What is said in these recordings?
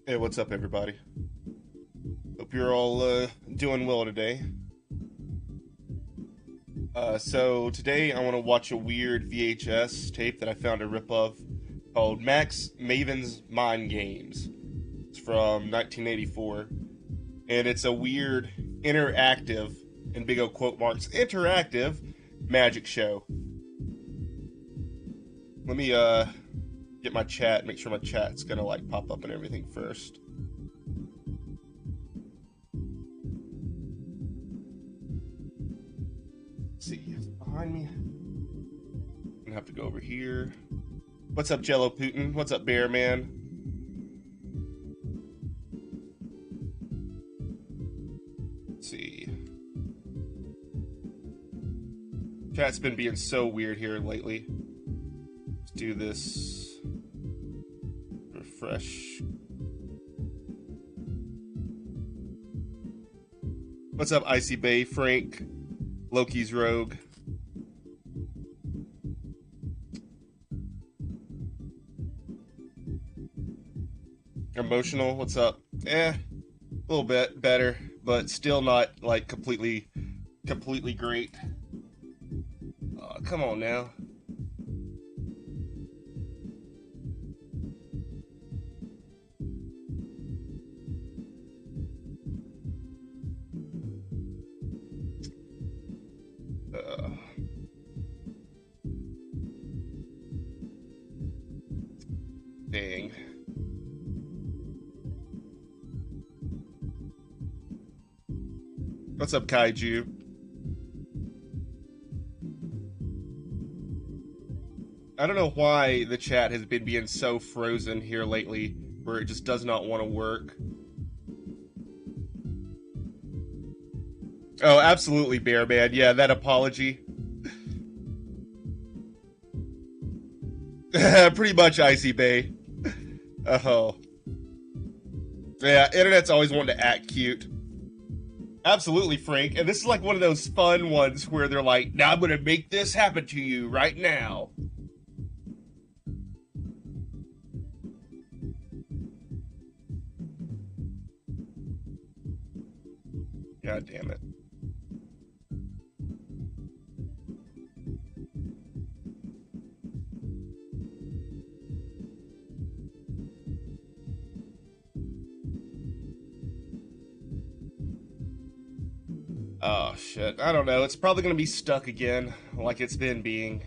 Hey, what's up, everybody? Hope you're all doing well today. So today I want to watch a weird VHS tape that I found a rip of called Maven's Mind Games. It's from 1984, and it's a weird interactive, and big old quote marks, interactive magic show. Let me get my chat, make sure my chat's gonna like pop up and everything first. Let's see, it's behind me. I'm gonna have to go over here. What's up, Jello Putin? What's up, Bear Man? Let's see. Chat's been being so weird here lately. Let's do this. Refresh. What's up, Icy Bay, Frank? Loki's Rogue. Emotional, what's up? A little bit better, but still not like completely great. Come on now. Uh, Dang. What's up, Kaiju? I don't know why the chat has been being so frozen here lately, where it just does not want to work. Oh, absolutely, Bear Man. Yeah, that apology. Pretty much, Icy Bay. Oh. Yeah, internet's always wanted to act cute. Absolutely, Frank. And this is like one of those fun ones where they're like, now I'm gonna make this happen to you right now. God damn it. Oh, shit. I don't know. It's probably gonna be stuck again, like it's been being.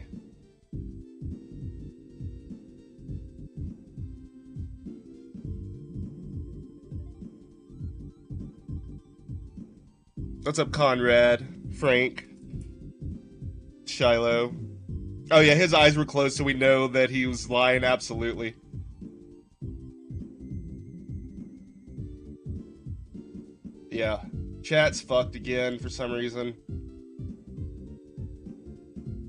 What's up, Conrad? Frank? Shiloh? Oh, yeah, his eyes were closed, so we know that he was lying, absolutely. Yeah. Chat's fucked again for some reason.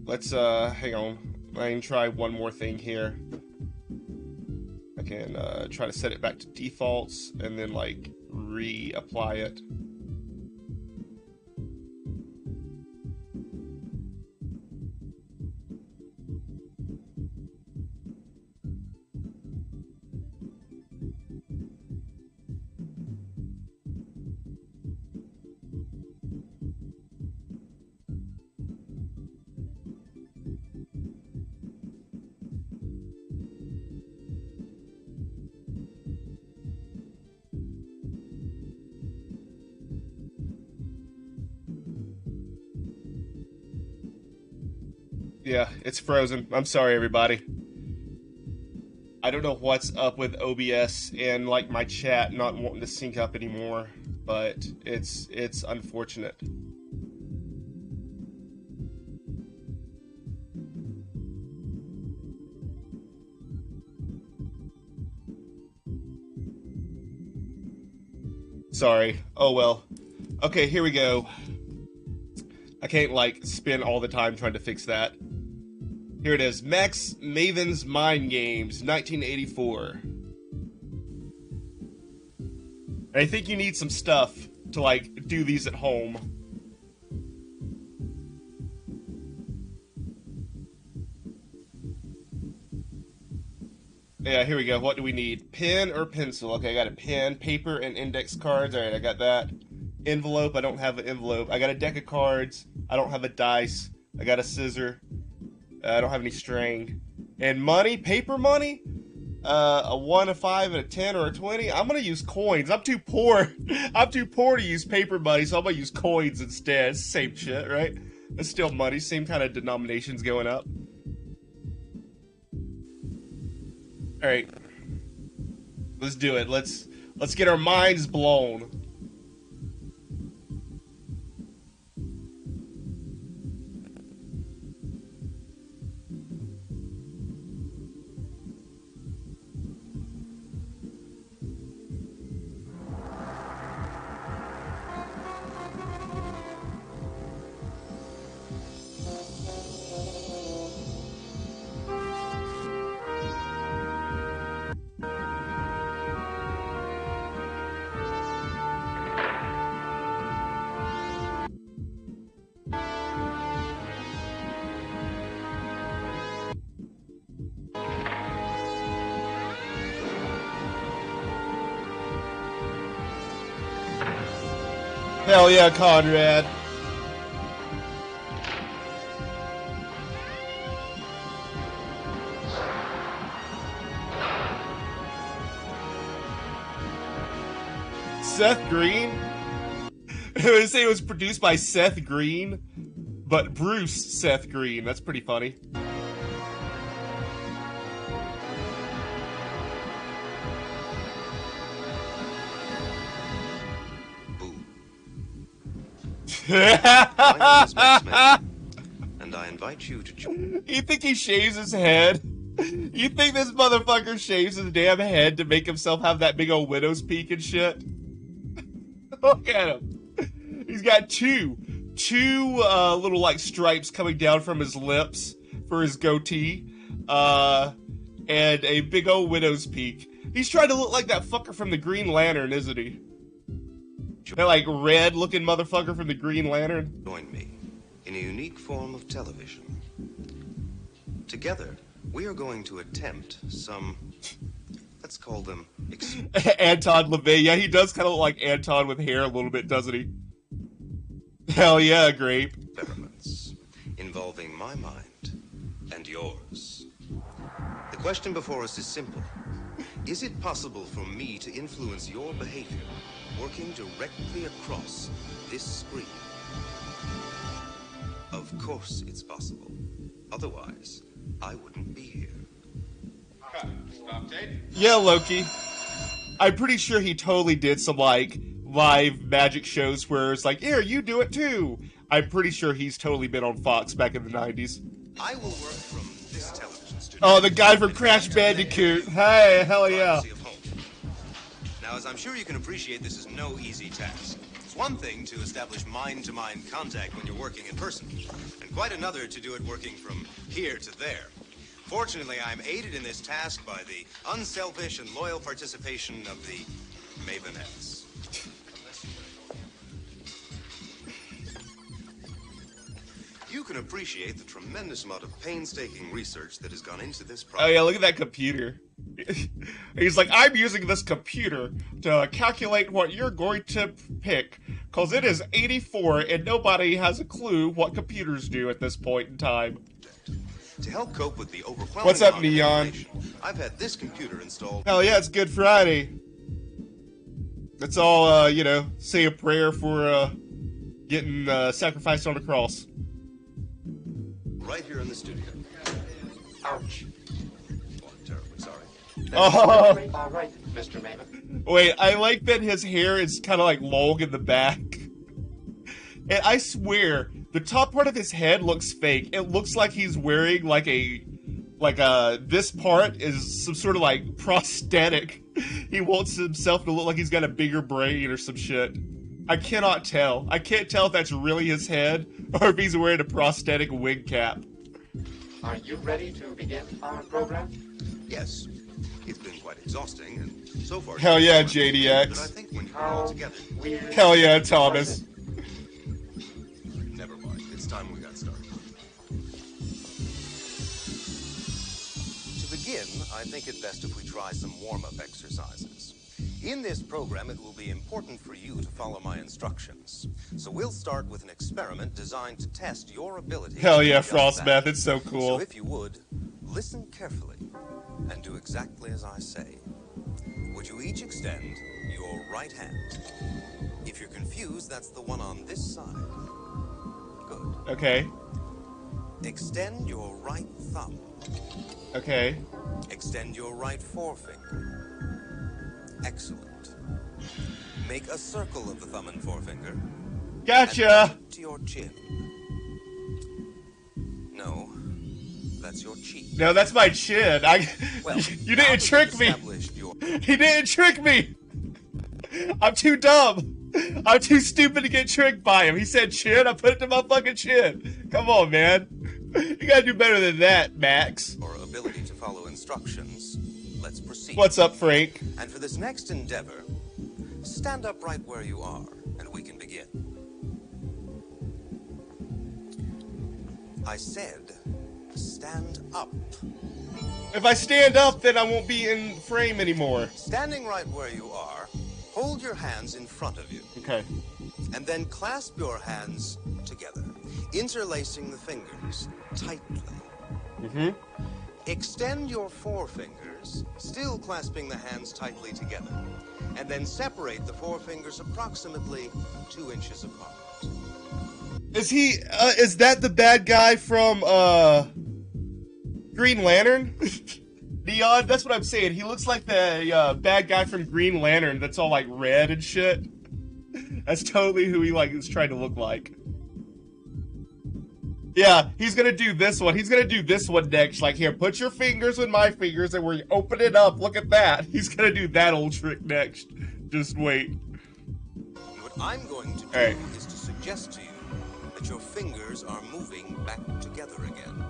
Let's, hang on. I can try one more thing here. I can, try to set it back to defaults and then, like, reapply it. Yeah, it's frozen. I'm sorry, everybody. I don't know what's up with OBS and like my chat not wanting to sync up anymore, but it's unfortunate. Sorry. Oh well. Okay, here we go. I can't like spend all the time trying to fix that. Here it is. Maven's Mind Games, 1984. I think you need some stuff to like do these at home. Yeah, here we go. What do we need? Pen or pencil? Okay, I got a pen, paper, and index cards. Alright, I got that. Envelope, I don't have an envelope. I got a deck of cards. I don't have a dice. I got a scissor. I don't have any string. And money? Paper money? A 1, a 5, and a 10, or a 20? I'm gonna use coins. I'm too poor. I'm too poor to use paper money, so I'm gonna use coins instead. It's the same shit, right? It's still money. Same kind of denominations going up. Alright. Let's do it. Let's get our minds blown. Hell yeah, Conrad. Seth Green? I would say it was produced by Seth Green, but Bruce Seth Green. That's pretty funny. My name is Max, and I invite you to join. You think he shaves his head? You think this motherfucker shaves his damn head to make himself have that big old widow's peak and shit? Look at him. He's got two little like stripes coming down from his lips for his goatee, and a big old widow's peak. He's trying to look like that fucker from the Green Lantern, isn't he? That like red-looking motherfucker from the Green Lantern. Join me in a unique form of television. Together, we are going to attempt some, let's call them Anton LaVey. Yeah, he does kind of look like Anton with hair a little bit, doesn't he? Hell yeah, Grape. Experiments involving my mind and yours. The question before us is simple. Is it possible for me to influence your behavior working directly across this screen? Of course it's possible. Otherwise, I wouldn't be here. Stop tape. Yeah, Loki. I'm pretty sure he totally did some, like, live magic shows where it's like, here, you do it too. I'm pretty sure he's totally been on Fox back in the 90s. I will work from this television studio. Oh, the guy from Crash Bandicoot. Hey, hell yeah. Now, as I'm sure you can appreciate, this is no easy task. It's one thing to establish mind-to-mind contact when you're working in person, and quite another to do it working from here to there. Fortunately, I'm aided in this task by the unselfish and loyal participation of the Mavenettes. You can appreciate the tremendous amount of painstaking research that has gone into this project. Oh yeah, look at that computer. He's like, I'm using this computer to calculate what you're going to pick, cause it is 84 and nobody has a clue what computers do at this point in time. To help cope with the overwhelming What's up, amount of Neon? information, I've had this computer installed. Hell yeah, it's Good Friday. Let's all, you know, say a prayer for, getting, sacrificed on the cross. Right here in the studio. Ouch. Oh, I'm terribly sorry. Oh. All right, Mr. Maven. Wait, I like that his hair is kind of like long in the back. And I swear, the top part of his head looks fake. It looks like he's wearing like this part is some sort of like prosthetic. He wants himself to look like he's got a bigger brain or some shit. I cannot tell. I can't tell if that's really his head or if he's wearing a prosthetic wig cap. Are you ready to begin our program? Yes. It's been quite exhausting, and so far... Hell yeah, but JDX. I think when you put it all together... Weird. Hell yeah, Thomas. Never mind. It's time we got started. To begin, I think it best if we try some warm-up exercises. In this program, it will be important for you to follow my instructions. So we'll start with an experiment designed to test your ability. Hell to do yeah, just Frost that. Math, it's so cool. So if you would, listen carefully and do exactly as I say. Would you each extend your right hand? If you're confused, that's the one on this side. Good. Okay. Extend your right thumb. Okay. Extend your right forefinger. Excellent. Make a circle of the thumb and forefinger. Gotcha! And to your chin. No, that's your cheek. No, that's my chin. Well, you didn't trick me. Your... He didn't trick me. I'm too dumb. I'm too stupid to get tricked by him. He said chin. I put it to my fucking chin. Come on, man. You gotta do better than that, Max. Or ability to follow instructions. Let's proceed. What's up, Frank? And for this next endeavor, stand up right where you are, and we can begin. I said, stand up. If I stand up, then I won't be in frame anymore. Standing right where you are, hold your hands in front of you. Okay. And then clasp your hands together, interlacing the fingers tightly. Mm-hmm. Extend your forefingers, still clasping the hands tightly together, and then separate the forefingers approximately 2 inches apart. Is that the bad guy from, Green Lantern? Neon? That's what I'm saying. He looks like the, bad guy from Green Lantern that's all, like, red and shit. That's totally who he, like, is trying to look like. Yeah, he's gonna do this one. He's gonna do this one next. Like, here, put your fingers with my fingers, and we open it up. Look at that. He's gonna do that old trick next. Just wait. What I'm going to do is to suggest to you that your fingers are moving back together again.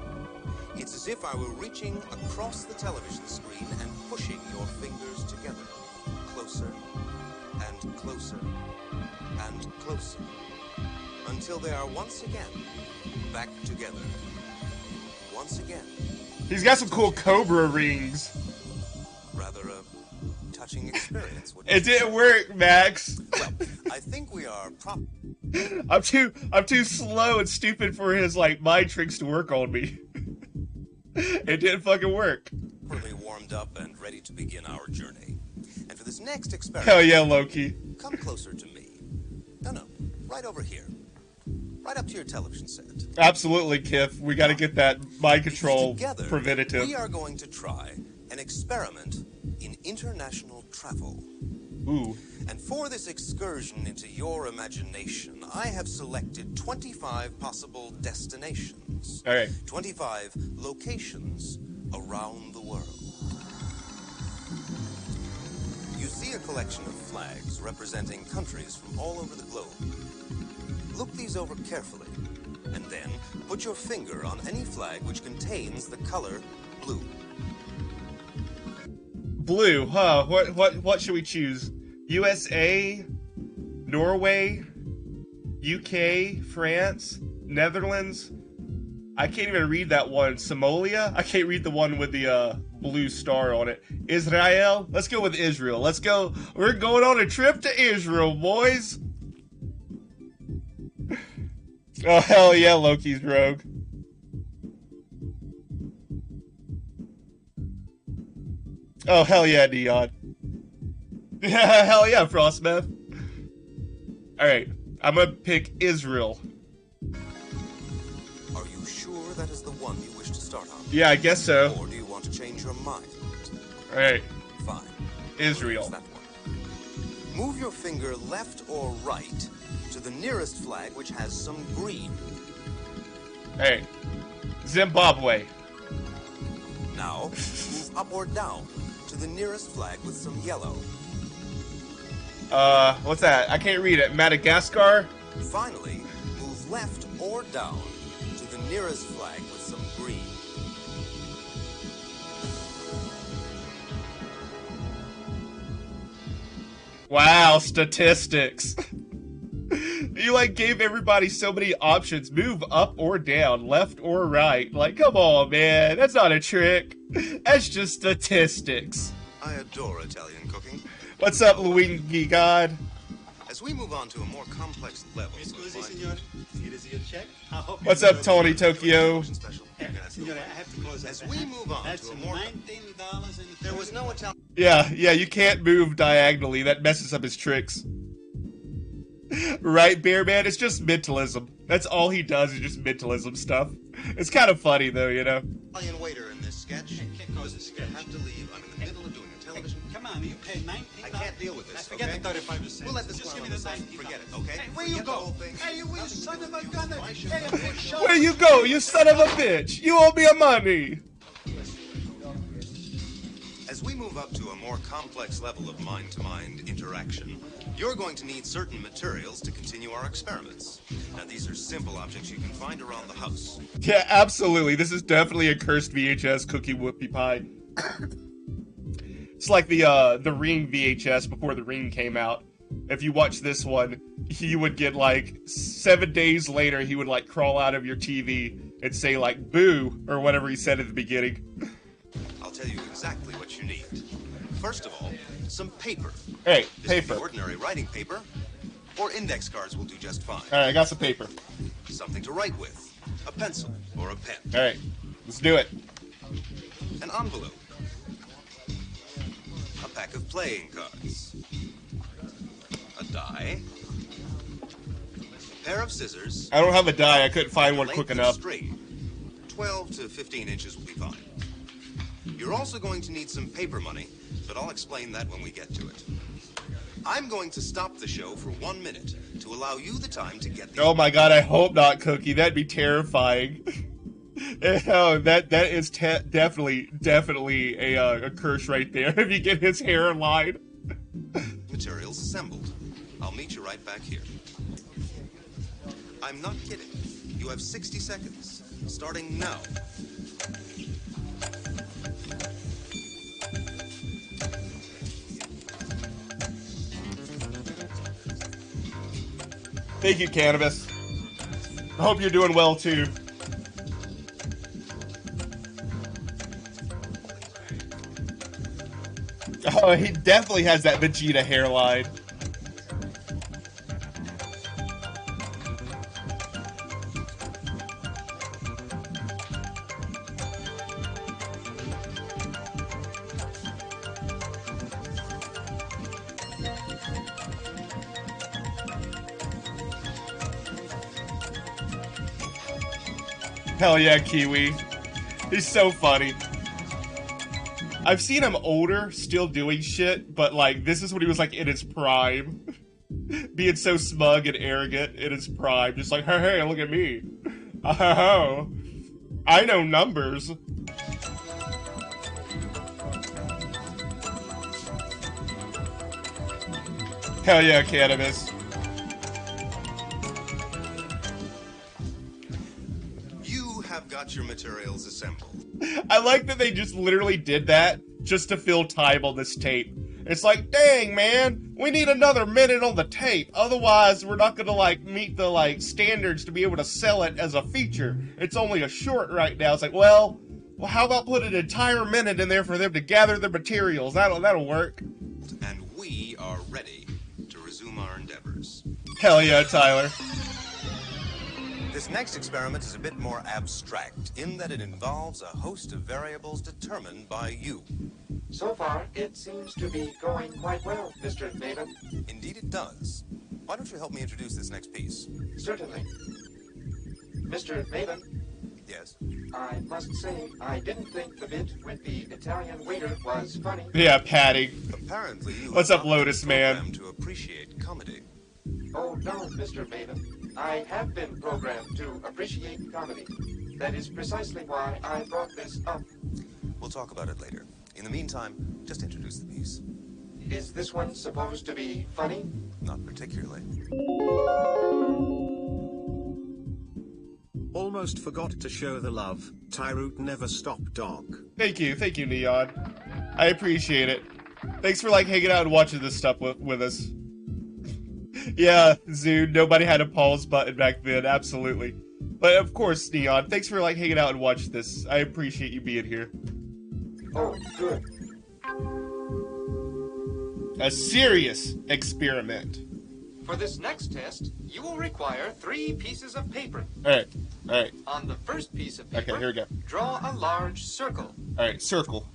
It's as if I were reaching across the television screen and pushing your fingers together. Closer, and closer, and closer. Until they are once again back together. Once again. He's got some cool Cobra rings. Rather a touching experience. It didn't work, Max. Well, I think we are I'm too slow and stupid for his like mind tricks to work on me. It didn't fucking work. Properly warmed up and ready to begin our journey. And for this next experiment, hell yeah, Loki. Come closer to me. No, right over here. Right up to your television set. Absolutely, Kif. We got to get that mind control Together, preventative. We are going to try an experiment in international travel. Ooh. And for this excursion into your imagination, I have selected 25 possible destinations. All right. 25 locations around the world. You see a collection of flags representing countries from all over the globe. Look these over carefully, and then put your finger on any flag which contains the color blue. Blue, huh? What should we choose? USA, Norway, UK, France, Netherlands. I can't even read that one. Somalia? I can't read the one with the blue star on it. Israel? Let's go with Israel. Let's go. We're going on a trip to Israel, boys. Oh, hell yeah, Loki's rogue. Oh, hell yeah, Neon. Hell yeah, Frostmeth. Alright, I'm gonna pick Israel. Are you sure that is the one you wish to start on? Yeah, I guess so. Or do you want to change your mind? Alright. Fine. Israel. That one. Move your finger left or right to the nearest flag which has some green. Hey, Zimbabwe. Now, move up or down to the nearest flag with some yellow. What's that? I can't read it. Madagascar? Finally, move left or down to the nearest flag with some green. Wow, statistics. You, like, gave everybody so many options. Move up or down, left or right. Like, come on, man. That's not a trick. That's just statistics. I adore Italian cooking. What's up, Luigi God? As we move on to a more complex level, Scusi, signore. Here is your check. I hope you What's up, enjoy Tony the- Tokyo? special. Signore, I have to close that. As we move on That's to a more $19 and there was no Italian Yeah, you can't move diagonally. That messes up his tricks. Right, Bear Man? It's just mentalism. That's all he does is just mentalism stuff. It's kind of funny, though, you know? waiter in this sketch. Cause the sketch. You have to leave. I'm in the middle of doing a television. Come on, you pay $19. I can't deal with this, Forget okay? the 35 cents. We'll let this Just clown give me on the the side. $19. Forget it, okay? Hey, where you Forget the go? whole thing. Hey, you son of a gun. Why should Hey, I- a big show. Where you go, you son of a bitch? You owe me a money. As we move up to a more complex level of mind-to-mind interaction, you're going to need certain materials to continue our experiments. Now, these are simple objects you can find around the house. Yeah, absolutely. This is definitely a cursed VHS cookie whoopie pie. It's like the Ring VHS before the Ring came out. If you watch this one, he would get like 7 days later, he would like crawl out of your TV and say like boo or whatever he said at the beginning. I'll tell you exactly what you need. First of all, some paper. Hey, This could paper. be ordinary writing paper, or index cards will do just fine. Alright, I got some paper. Something to write with, a pencil or a pen, Alright, let's do it. an envelope, a pack of playing cards, a die, a pair of scissors, I don't have a die, I couldn't find one length quick of enough. string. 12 to 15 inches will be fine. You're also going to need some paper money, but I'll explain that when we get to it. I'm going to stop the show for 1 minute to allow you the time to get the... Oh my god, I hope not, Cookie. That'd be terrifying. Oh, that is definitely a curse right there. If you get his hairline. materials assembled. I'll meet you right back here. I'm not kidding. You have 60 seconds, starting now. Thank you, Cannabis. I hope you're doing well too. Oh, he definitely has that Vegeta hairline. Hell yeah, Kiwi. He's so funny. I've seen him older, still doing shit, but like, this is when he was like in his prime. Being so smug and arrogant in his prime. Just like, hey, look at me. Oh, I know numbers. Hell yeah, Cannabis. You have got your materials assembled. I like that they just literally did that just to fill time on this tape. It's like, dang, man, we need another minute on the tape. Otherwise, we're not gonna, like, meet the, like, standards to be able to sell it as a feature. It's only a short right now. It's like, well, how about put an entire minute in there for them to gather the materials? That'll work. And we are ready to resume our endeavors. Hell yeah, Tyler. This next experiment is a bit more abstract in that it involves a host of variables determined by you. So far, it seems to be going quite well, Mr. Maven. Indeed it does. Why don't you help me introduce this next piece? Certainly. Mr. Maven, Yes? I must say, I didn't think the bit with the Italian waiter was funny. Yeah, Patty. Apparently you What's have up, not been Lotus Man? programmed to appreciate comedy. Oh, no, Mr. Maven. I have been programmed to appreciate comedy. That is precisely why I brought this up. We'll talk about it later. In the meantime, just introduce the piece. Is this one supposed to be funny? Not particularly. Almost forgot to show the love. Tyroot never stop dog. Thank you, Neon. I appreciate it. Thanks for, like, hanging out and watching this stuff with us. Yeah, Zoom. Nobody had a pause button back then. Absolutely. But of course, Neon. Thanks for like hanging out and watching this. I appreciate you being here. Oh, good. A serious experiment. For this next test, you will require 3 pieces of paper. All right. On the first piece of paper, Okay, here we go. draw a large circle. All right, circle.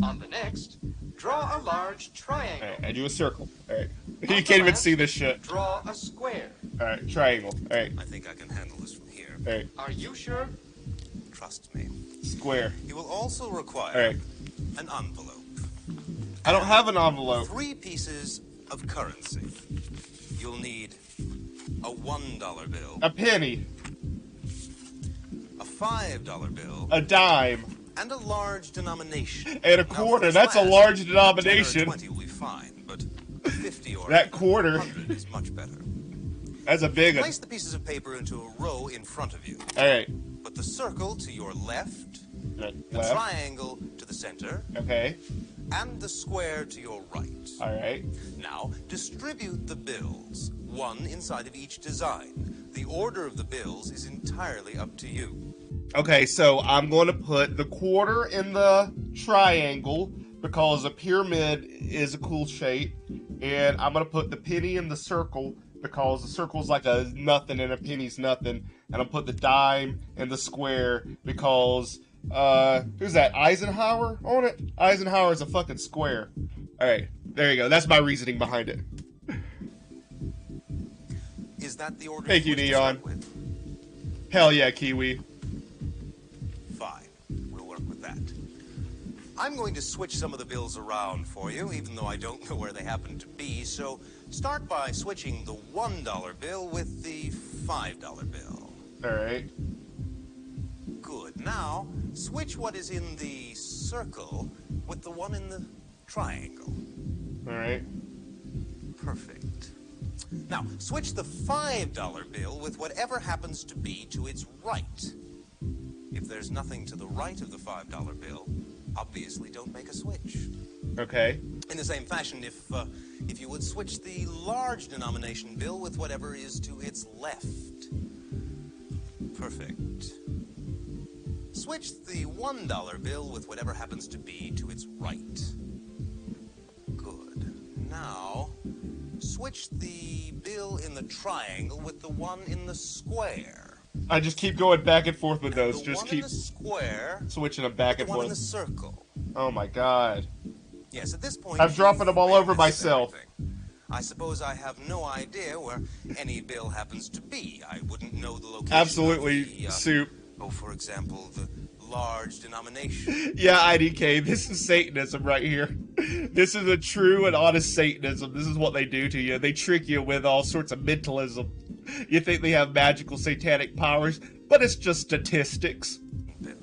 On the next, draw a large triangle. All right, I do a circle. All right. You On can't the even last, see this shit. Draw a square. All right, triangle. All right, I think I can handle this from here. all right, Are you sure? Trust me. square. You will also require All right. an envelope. I don't have an envelope. 3 pieces of currency. You'll need a $1 bill, A penny, a $5 bill, a dime, and a large denomination. and a Now, quarter. for That's a class, large 10 or denomination. 20 will be fine, but 50 or That quarter. 100 is much better. That's a big one. Place the pieces of paper into a row in front of you. All right. Put the circle to your left, the Left. triangle to the center, Okay. and the square to your right. All right. Now, distribute the bills, one inside of each design. The order of the bills is entirely up to you. Okay, so I'm going to put the quarter in the triangle because a pyramid is a cool shape, and I'm going to put the penny in the circle because the circle's like a nothing and a penny's nothing, and I'll put the dime in the square because who's that? Eisenhower on it? Eisenhower is a fucking square. All right, there you go. That's my reasoning behind it. Is that the order Thank you, wish to Neon. start with? Hell yeah, Kiwi. Fine. We'll work with that. I'm going to switch some of the bills around for you, even though I don't know where they happen to be. So start by switching the $1 bill with the $5 bill. All right. Good. Now, switch what is in the circle with the one in the triangle. All right. Perfect. Now, switch the $5 bill with whatever happens to be to its right. If there's nothing to the right of the $5 bill, obviously don't make a switch. Okay. In the same fashion, if you would switch the large denomination bill with whatever is to its left. Perfect. Switch the $1 bill with whatever happens to be to its right. Good. Now, switch the bill in the triangle with the one in the square. I just keep going back and forth with those. The Just one keep in the square, switching them back the and one in the forth. circle. Oh my god. Yes, at this point, I'm dropping them all over you've myself. everything. I suppose I have no idea where any bill happens to be. I wouldn't know the location. Absolutely, of the, Soup. Oh, for example, the large denomination. Yeah, IDK, this is Satanism right here. This is a true and honest Satanism. This is what they do to you. They trick you with all sorts of mentalism. You think they have magical satanic powers, but it's just statistics. Bill.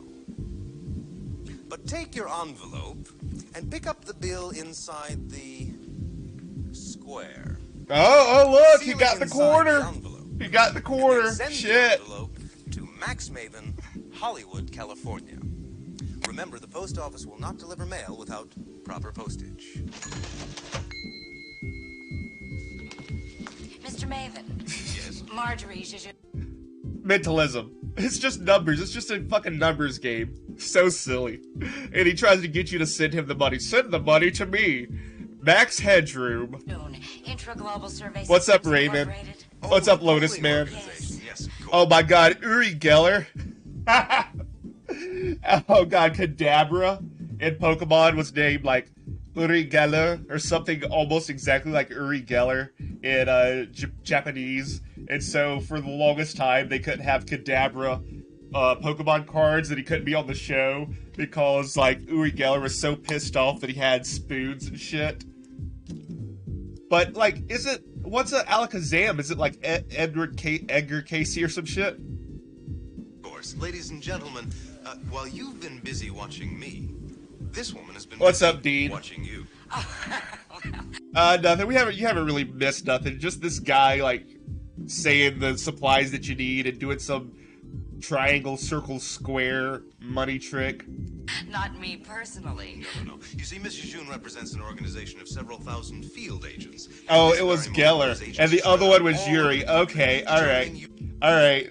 But take your envelope and pick up the bill inside the square. Oh, look, Seal he it got the inside quarter. the envelope. He got the And quarter. then send the Shit. envelope to Max Maven, Hollywood, California. Remember, the post office will not deliver mail without proper postage. Mr. Maven, Yes. Marjorie's is your... Mentalism. It's just numbers. It's just a fucking numbers game. So silly. And he tries to get you to send him the money. Send the money to me. Max Headroom. Intra-Global Survey What's up, Systems Raymond? Incorporated. What's up, Lotus Holy Man? organization. Yes, cool. Oh my god, Uri Geller. Oh god, Kadabra in Pokemon was named like Uri Geller or something almost exactly like Uri Geller in Japanese. And so for the longest time they couldn't have Kadabra Pokemon cards, and he couldn't be on the show because like Uri Geller was so pissed off that he had spoons and shit. But like, what's a Alakazam? Is it like Edgar Casey or some shit? Of course. Ladies and gentlemen, while you've been busy watching me, this woman has been What's busy up, Dean? watching you. Nothing. You haven't really missed nothing. Just this guy like saying the supplies that you need and doing some triangle, circle, square money trick. Not me personally. No. You see, Mrs. June represents an organization of several thousand field agents. Oh, This it was very moment, Geller, those agents and the are other spread one out was all Yuri. over the country, Okay, determining you- alright.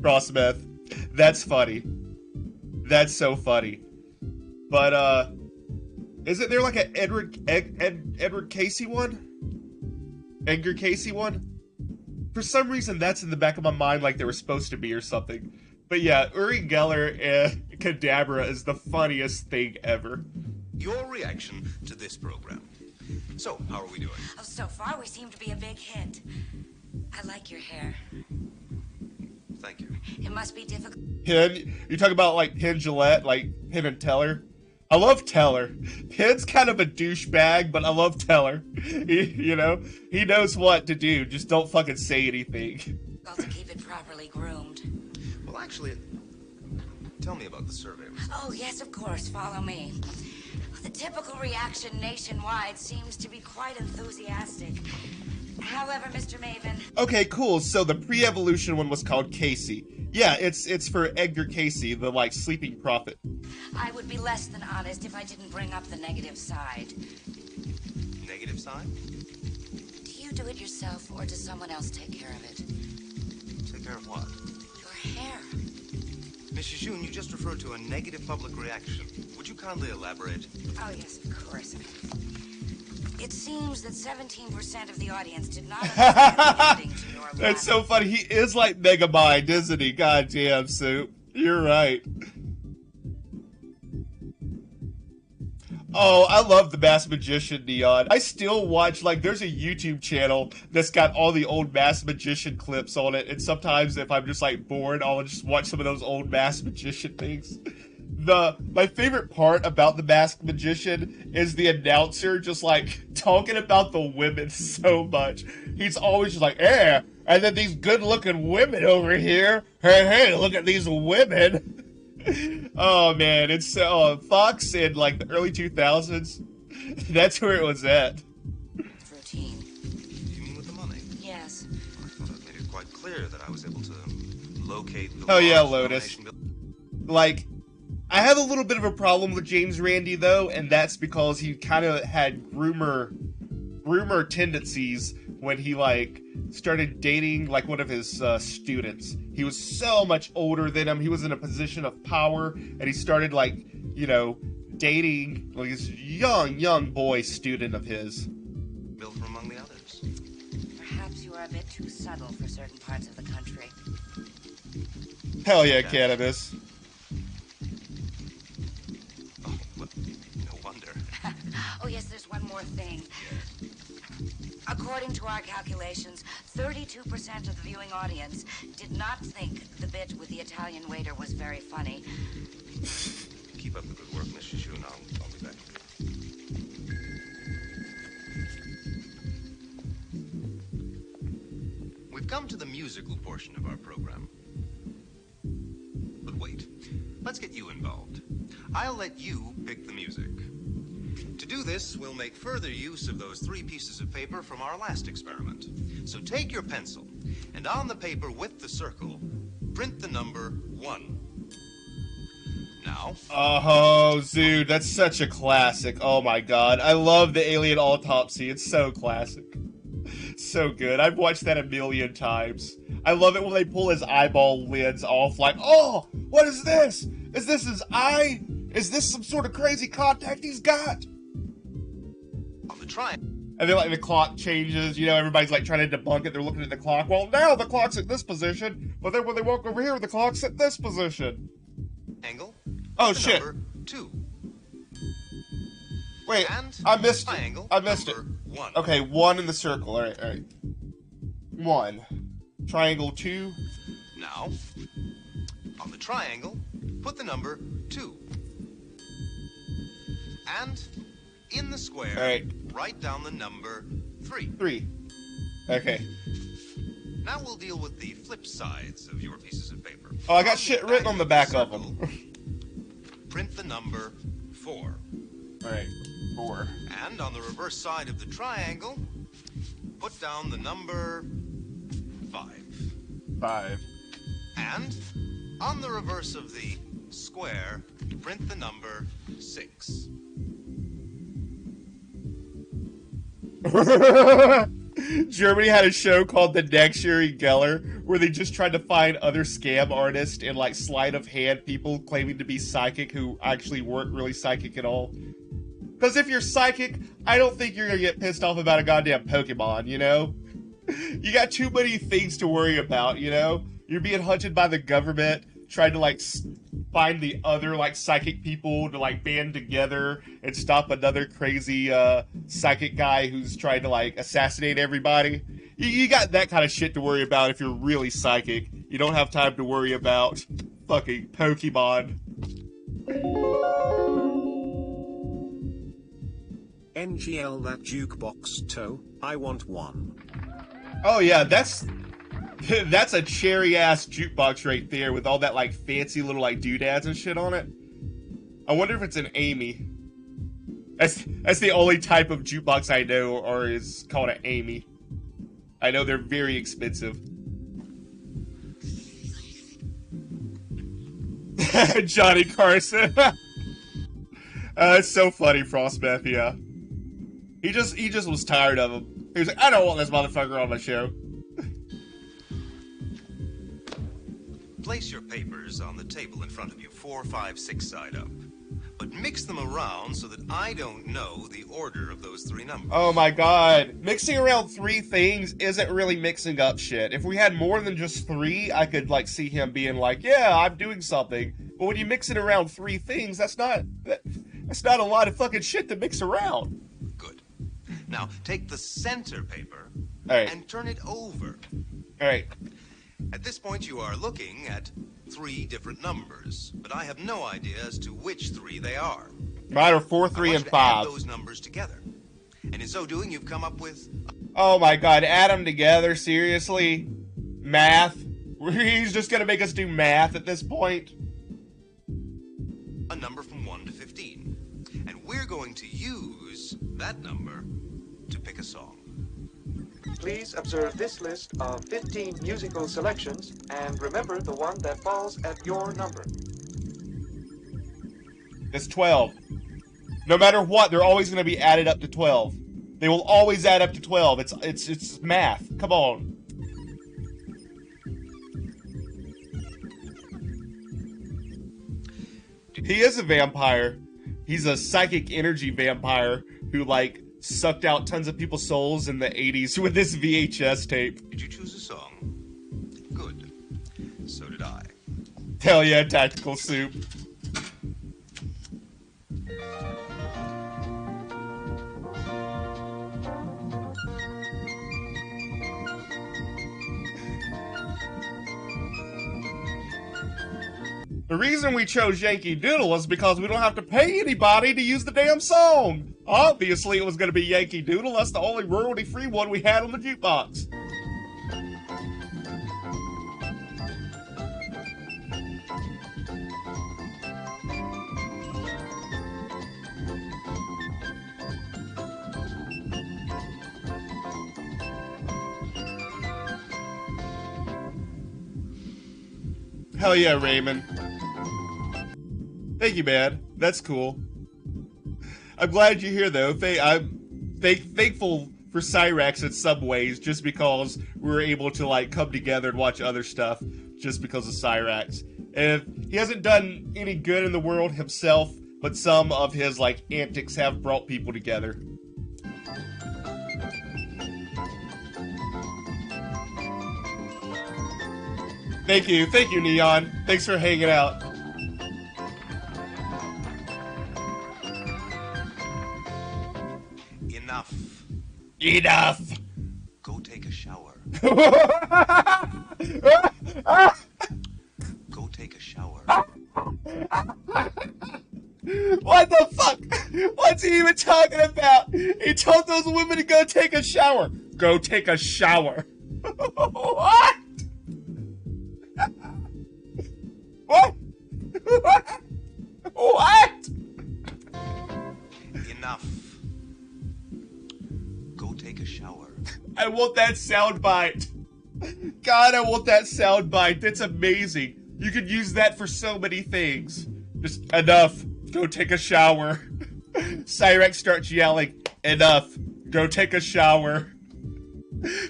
Frostmith. That's funny. That's so funny. But, isn't there like an Edward Casey one? Edgar Casey one? For some reason, that's in the back of my mind like they were supposed to be or something. But yeah, Uri Geller and Kadabra is the funniest thing ever. Your reaction to this program. So, how are we doing? Oh, so far we seem to be a big hit. I like your hair. Thank you. It must be difficult. Penn, you talk about like Penn Jillette, like Penn and Teller. I love Teller. Penn's kind of a douchebag, but I love Teller. You know, he knows what to do. Just don't fucking say anything. To keep it properly groomed. Well, actually, tell me about the survey results. Oh, yes, of course. Follow me. The typical reaction nationwide seems to be quite enthusiastic. However, Mr. Maven... Okay, cool. So the pre-evolution one was called Casey. Yeah, it's for Edgar Casey, the like sleeping prophet. I would be less than honest if I didn't bring up the negative side. Negative side? Do you do it yourself, or does someone else take care of it? Take care of what? Your hair. Mrs. June, you just referred to a negative public reaction. Would you kindly elaborate? Oh, yes, of course. It seems that 17% of the audience did not understand the ending to your That's last... so funny. He is like Megamind, isn't he? Goddamn, Soup. You're right. Oh, I love the Masked Magician Neon. I still watch, like, there's a YouTube channel that's got all the old Masked Magician clips on it, and sometimes if I'm just, like, bored, I'll just watch some of those old Masked Magician things. My favorite part about the Masked Magician is the announcer just, like, talking about the women so much. He's always just like, yeah, and then these good-looking women over here, hey, look at these women. Oh man, it's Fox in like the early 2000s. That's where it was at. Routine. You mean with the money? Yes. I thought I'd made it quite clear that I was able to locate the Oh yeah, large Lotus. nomination bill- Like, I have a little bit of a problem with James Randi though, and that's because he kind of had groomer tendencies when he like started dating like one of his students. He was so much older than him. He was in a position of power, and he started like, you know, dating like this young boy student of his. bill from among the others. Perhaps you are a bit too subtle for certain parts of the country. Hell yeah, cannabis. Oh, well, no wonder. Oh, yes, there's one more thing. According to our calculations, 32% of the viewing audience did not think the bit with the Italian waiter was very funny. Keep up the good work, Mr. June. I'll be back. We've come to the musical portion of our program. But wait, let's get you involved. I'll let you pick the music. To do this, we'll make further use of those 3 pieces of paper from our last experiment. So take your pencil, and on the paper with the circle, print the number 1. Now, Oh, dude, that's such a classic. Oh my god. I love the Alien Autopsy. It's so classic. So good. I've watched that a million times. I love it when they pull his eyeball lids off, like, oh, what is this? Is this his eye? Is this some sort of crazy contact he's got? on the triangle. And then, like, the clock changes, you know, everybody's, like, trying to debunk it. They're looking at the clock. Well, now the clock's at this position, but then when they walk over here, the clock's at this position. Angle. Oh, the shit. Number 2. Wait, And I missed it. triangle. I missed it. Number 1. Okay, 1 in the circle. Alright, alright. 1. Triangle 2. Now, on the triangle, put the number 2. And in the square, All right. write down the number 3. 3. Okay. Now we'll deal with the flip sides of your pieces of paper. Oh, I got On shit the written on the back of circle, them. Print the number 4. Alright, 4. And on the reverse side of the triangle, put down the number 5. 5. And on the reverse of the square, print the number 6. Germany had a show called The Next Yuri Geller where they just tried to find other scam artists and like sleight of hand people claiming to be psychic who actually weren't really psychic at all. Because if you're psychic, I don't think you're gonna get pissed off about a goddamn Pokemon, you know? You got too many things to worry about, you know? You're being hunted by the government, trying to like find the other like psychic people to like band together and stop another crazy psychic guy who's trying to like assassinate everybody. You got that kind of shit to worry about if you're really psychic. You don't have time to worry about fucking Pokemon. NGL that jukebox toe, I want one. Oh yeah, that's a cherry ass jukebox right there with all that like fancy little like doodads and shit on it. I wonder if it's an Amy. That's the only type of jukebox I know, or is called an Amy. I know they're very expensive. Johnny Carson. It's so funny, Frostbeth, yeah. He just was tired of him. He was like, I don't want this motherfucker on my show. Place your papers on the table in front of you, 4, 5, 6 side up. But mix them around so that I don't know the order of those 3 numbers. Oh my god. Mixing around 3 things isn't really mixing up shit. If we had more than just 3, I could like see him being like, yeah, I'm doing something. But when you mix it around 3 things, that's not a lot of fucking shit to mix around. Good. Now, take the center paper Alright. and turn it over. Alright. At this point, you are looking at 3 different numbers, but I have no idea as to which 3 they are. Mine are 4, 3, I want and you to add 5. those numbers together. And in so doing, you've come up with Oh my god, add them together, seriously? Math? He's just gonna make us do math at this point? a number from 1 to 15. And we're going to use that number to pick a song. Please observe this list of 15 musical selections and remember the one that falls at your number. It's 12. No matter what, they're always going to be added up to 12. They will always add up to 12. It's math. Come on. He is a vampire. He's a psychic energy vampire who, like, sucked out tons of people's souls in the 80s with this VHS tape. Did you choose a song? Good. So did I. Hell yeah, Tactical Soup. The reason we chose Yankee Doodle is because we don't have to pay anybody to use the damn song. Obviously, it was going to be Yankee Doodle. That's the only royalty-free one we had on the jukebox. Hell yeah, Raymond. Thank you, man. That's cool. I'm glad you're here, though. I'm thankful for Cyrax in some ways, just because we were able to, like, come together and watch other stuff just because of Cyrax. And he hasn't done any good in the world himself, but some of his, like, antics have brought people together. Thank you, Neon. Thanks for hanging out. Enough. Go take a shower. Go take a shower. What the fuck? What's he even talking about? He told those women to go take a shower. Go take a shower. What? What? What? Enough. Go take a shower. I want that soundbite. God, I want that soundbite. That's amazing. You could use that for so many things. Just enough. Go take a shower. Cyrex starts yelling, enough. Go take a shower.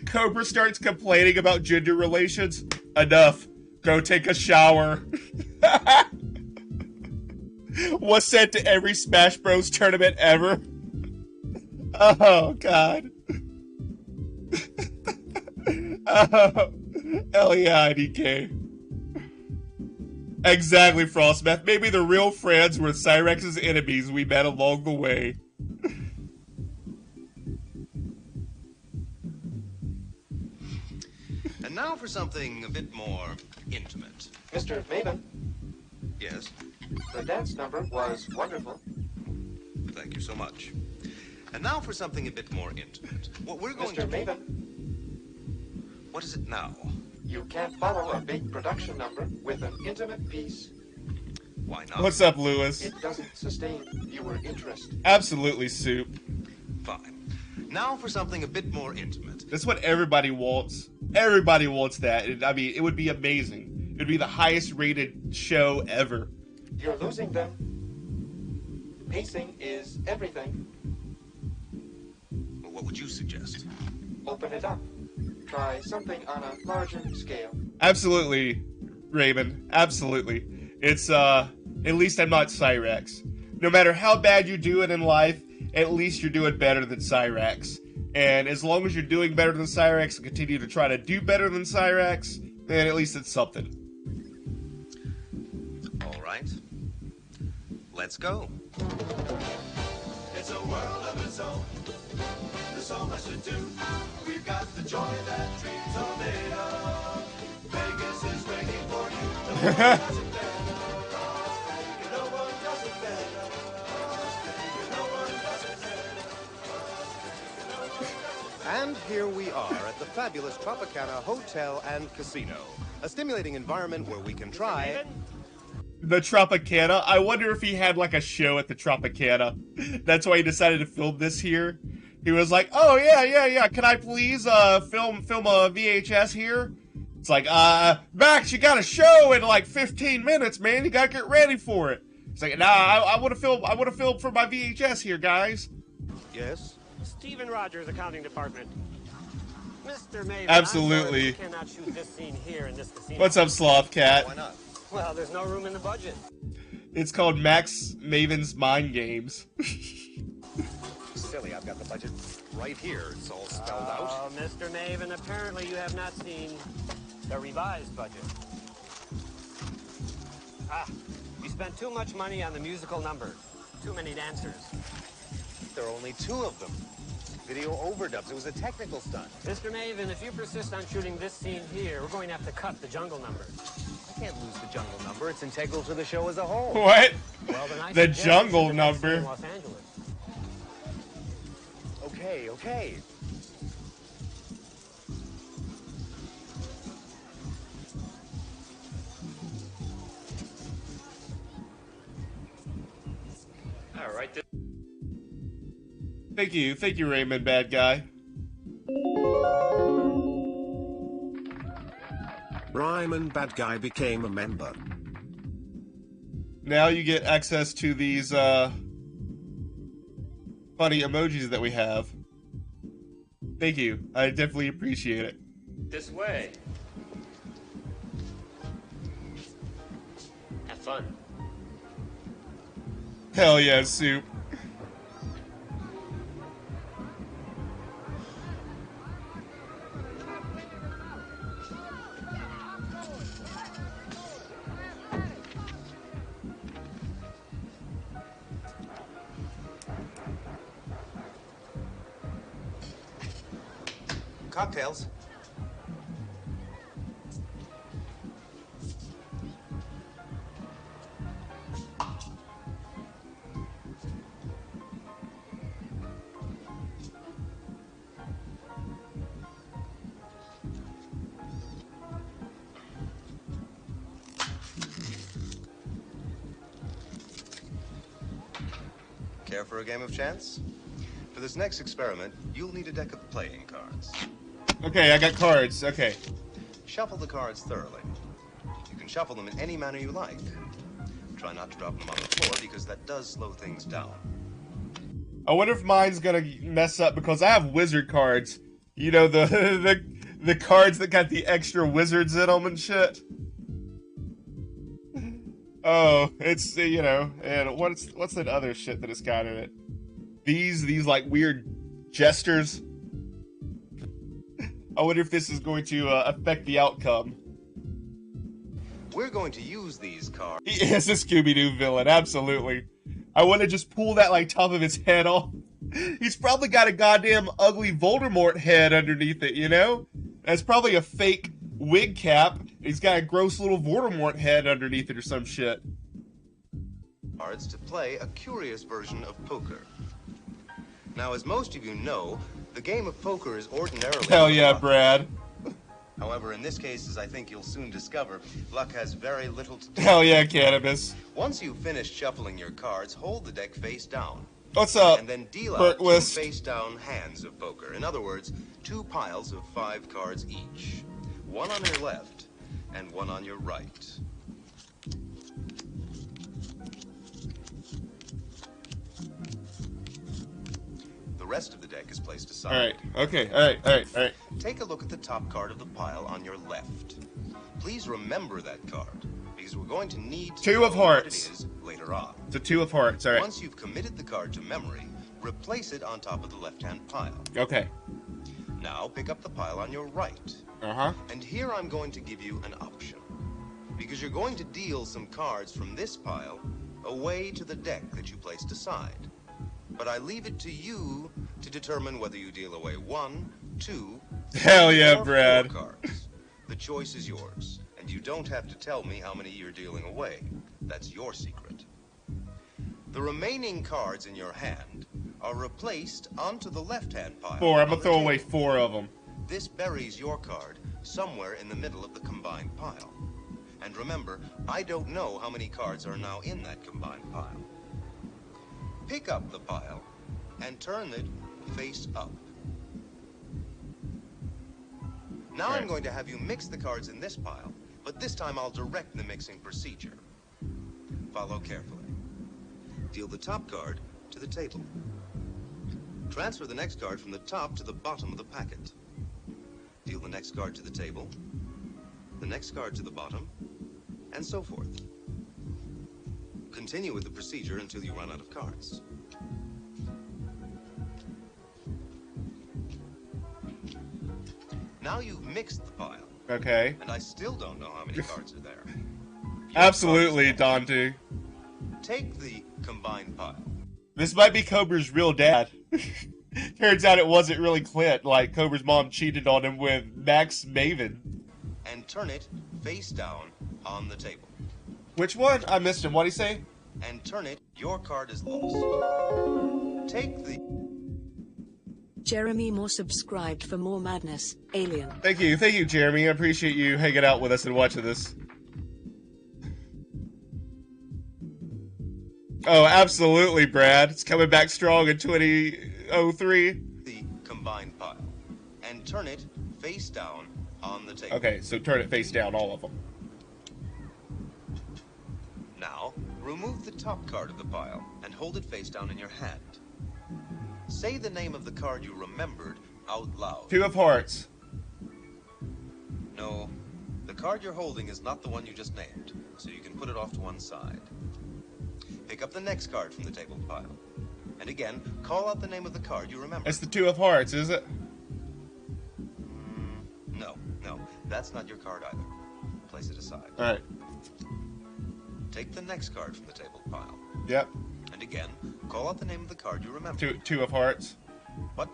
Cobra starts complaining about gender relations. Enough. Go take a shower. Was sent to every Smash Bros. Tournament ever. Oh, God. Oh, hell yeah, IDK. Exactly, Frostmath. Maybe the real friends were Cyrex's enemies we met along the way. And now for something a bit more intimate. Mr. Maven, Yes, the dance number was wonderful. thank you so much. And now for something a bit more intimate. What we're going Mr. to... Maven, What is it now? you can't follow a big production number with an intimate piece. Why not? What's up, Lewis? It doesn't sustain viewer interest. Absolutely, Soup. Fine. Now for something a bit more intimate. That's what everybody wants. Everybody wants that. I mean, it would be amazing. It would be the highest rated show ever. You're losing them. Pacing is everything. What would you suggest? Open it up. Try something on a larger scale. Absolutely, Raymond. Absolutely. It's, at least I'm not Cyrex. No matter how bad you do it in life, at least you're doing better than Cyrex. And as long as you're doing better than Cyrex and continue to try to do better than Cyrex, then at least it's something. All right. Let's go. It's a world of its own. There's so much to do. We've got the joy that dreams are made of. Vegas is waiting for you. No one does it better. No one does it better. No one does it better. And here we are at the fabulous Tropicana Hotel and Casino. A stimulating environment where we can try... The Tropicana. I wonder if he had like a show at the Tropicana. That's why he decided to film this here. He was like, "Oh yeah. Can I please film a VHS here?" It's like, Max, you got a show in like 15 minutes, man. You gotta get ready for it. It's like, nah, I want to film for my VHS here, guys. Yes? Steven Rogers, accounting department. Mr. Maven, Absolutely. I'm sorry, we cannot shoot this scene here in this casino. What's up, Sloth Cat? Why not? Well, there's no room in the budget. It's called Max Maven's Mind Games. Silly, I've got the budget right here. It's all spelled out. Oh, Mr. Maven, apparently you have not seen the revised budget. You spent too much money on the musical number. Too many dancers. There are only 2 of them. Video overdubs. It was a technical stunt. Mr. Maven, if you persist on shooting this scene here, we're going to have to cut the jungle number. I can't lose the jungle number. It's integral to the show as a whole. What? Well, then I The suggest jungle you shoot the next scene number. in Los Angeles. Okay. All right. Thank you, Raymond, bad guy. Ryman Bad Guy became a member. Now you get access to these funny emojis that we have. Thank you. I definitely appreciate it. This way. Have fun. Hell yeah, Soup. Cocktails. Care for a game of chance? For this next experiment, you'll need a deck of playing cards. Okay, I got cards. Okay. Shuffle the cards thoroughly. You can shuffle them in any manner you like. Try not to drop them on the floor because that does slow things down. I wonder if mine's gonna mess up because I have wizard cards. You know, the cards that got the extra wizards in them and shit. Oh, it's, you know, and what's that other shit that it's got in it? These like weird jesters. I wonder if this is going to affect the outcome. We're going to use these cards. He is a Scooby-Doo villain, absolutely. I want to just pull that like top of his head off. He's probably got a goddamn ugly Voldemort head underneath it, you know? That's probably a fake wig cap. He's got a gross little Voldemort head underneath it or some shit. Cards to play a curious version of poker. Now, as most of you know, the game of poker is ordinarily... Hell yeah, Brad. However, in this case, as I think you'll soon discover, luck has very little to do. Hell yeah, cannabis. Once you've finished shuffling your cards, hold the deck face down. What's up, And then deal out two Bertwist? face-down hands of poker. In other words, 2 piles of 5 cards each. One on your left and one on your right. The rest of the deck is placed aside. Alright, okay, alright. Take a look at the top card of the pile on your left. Please remember that card, because we're going to need to 2 know of what hearts. it is later on. It's a 2 of hearts, alright. Once you've committed the card to memory, replace it on top of the left-hand pile. Okay. Now pick up the pile on your right. Uh-huh. And here I'm going to give you an option, because you're going to deal some cards from this pile away to the deck that you placed aside. But I leave it to you to determine whether you deal away 1, 2, Hell yeah, or Brad. 4 cards. The choice is yours, and you don't have to tell me how many you're dealing away. That's your secret. The remaining cards in your hand are replaced onto the left-hand pile. 4, I'm on gonna the throw away table. 4 of them. This buries your card somewhere in the middle of the combined pile. And remember, I don't know how many cards are now in that combined pile. Pick up the pile and turn it face up. Now I'm going to have you mix the cards in this pile, but this time I'll direct the mixing procedure. Follow carefully. Deal the top card to the table. Transfer the next card from the top to the bottom of the packet. Deal the next card to the table, the next card to the bottom, and so forth. Continue with the procedure until you run out of cards. Now you've mixed the pile, Okay. and I still don't know how many cards are there. Absolutely, Dante. Take the combined pile. This might be Cobra's real dad. Turns out it wasn't really Clint. Like, Cobra's mom cheated on him with Max Maven. And turn it face down on the table. Which one? I missed him. What'd he say? And turn it, your card is lost. Take the... Jeremy Moore subscribed for more madness. Alien. Thank you, Jeremy. I appreciate you hanging out with us and watching this. Oh, absolutely, Brad. It's coming back strong in 2003. the combined pile. And turn it face down on the table. Okay, so turn it face down, all of them. Now, remove the top card of the pile and hold it face down in your hand. Say the name of the card you remembered out loud. 2 of hearts. No, the card you're holding is not the one you just named, so you can put it off to one side. Pick up the next card from the table pile. And again, call out the name of the card you remember. It's the 2 of hearts, is it? No, that's not your card either. Place it aside. Alright. Take the next card from the table pile. Yep. And again, call out the name of the card you remember. 2 of hearts. What?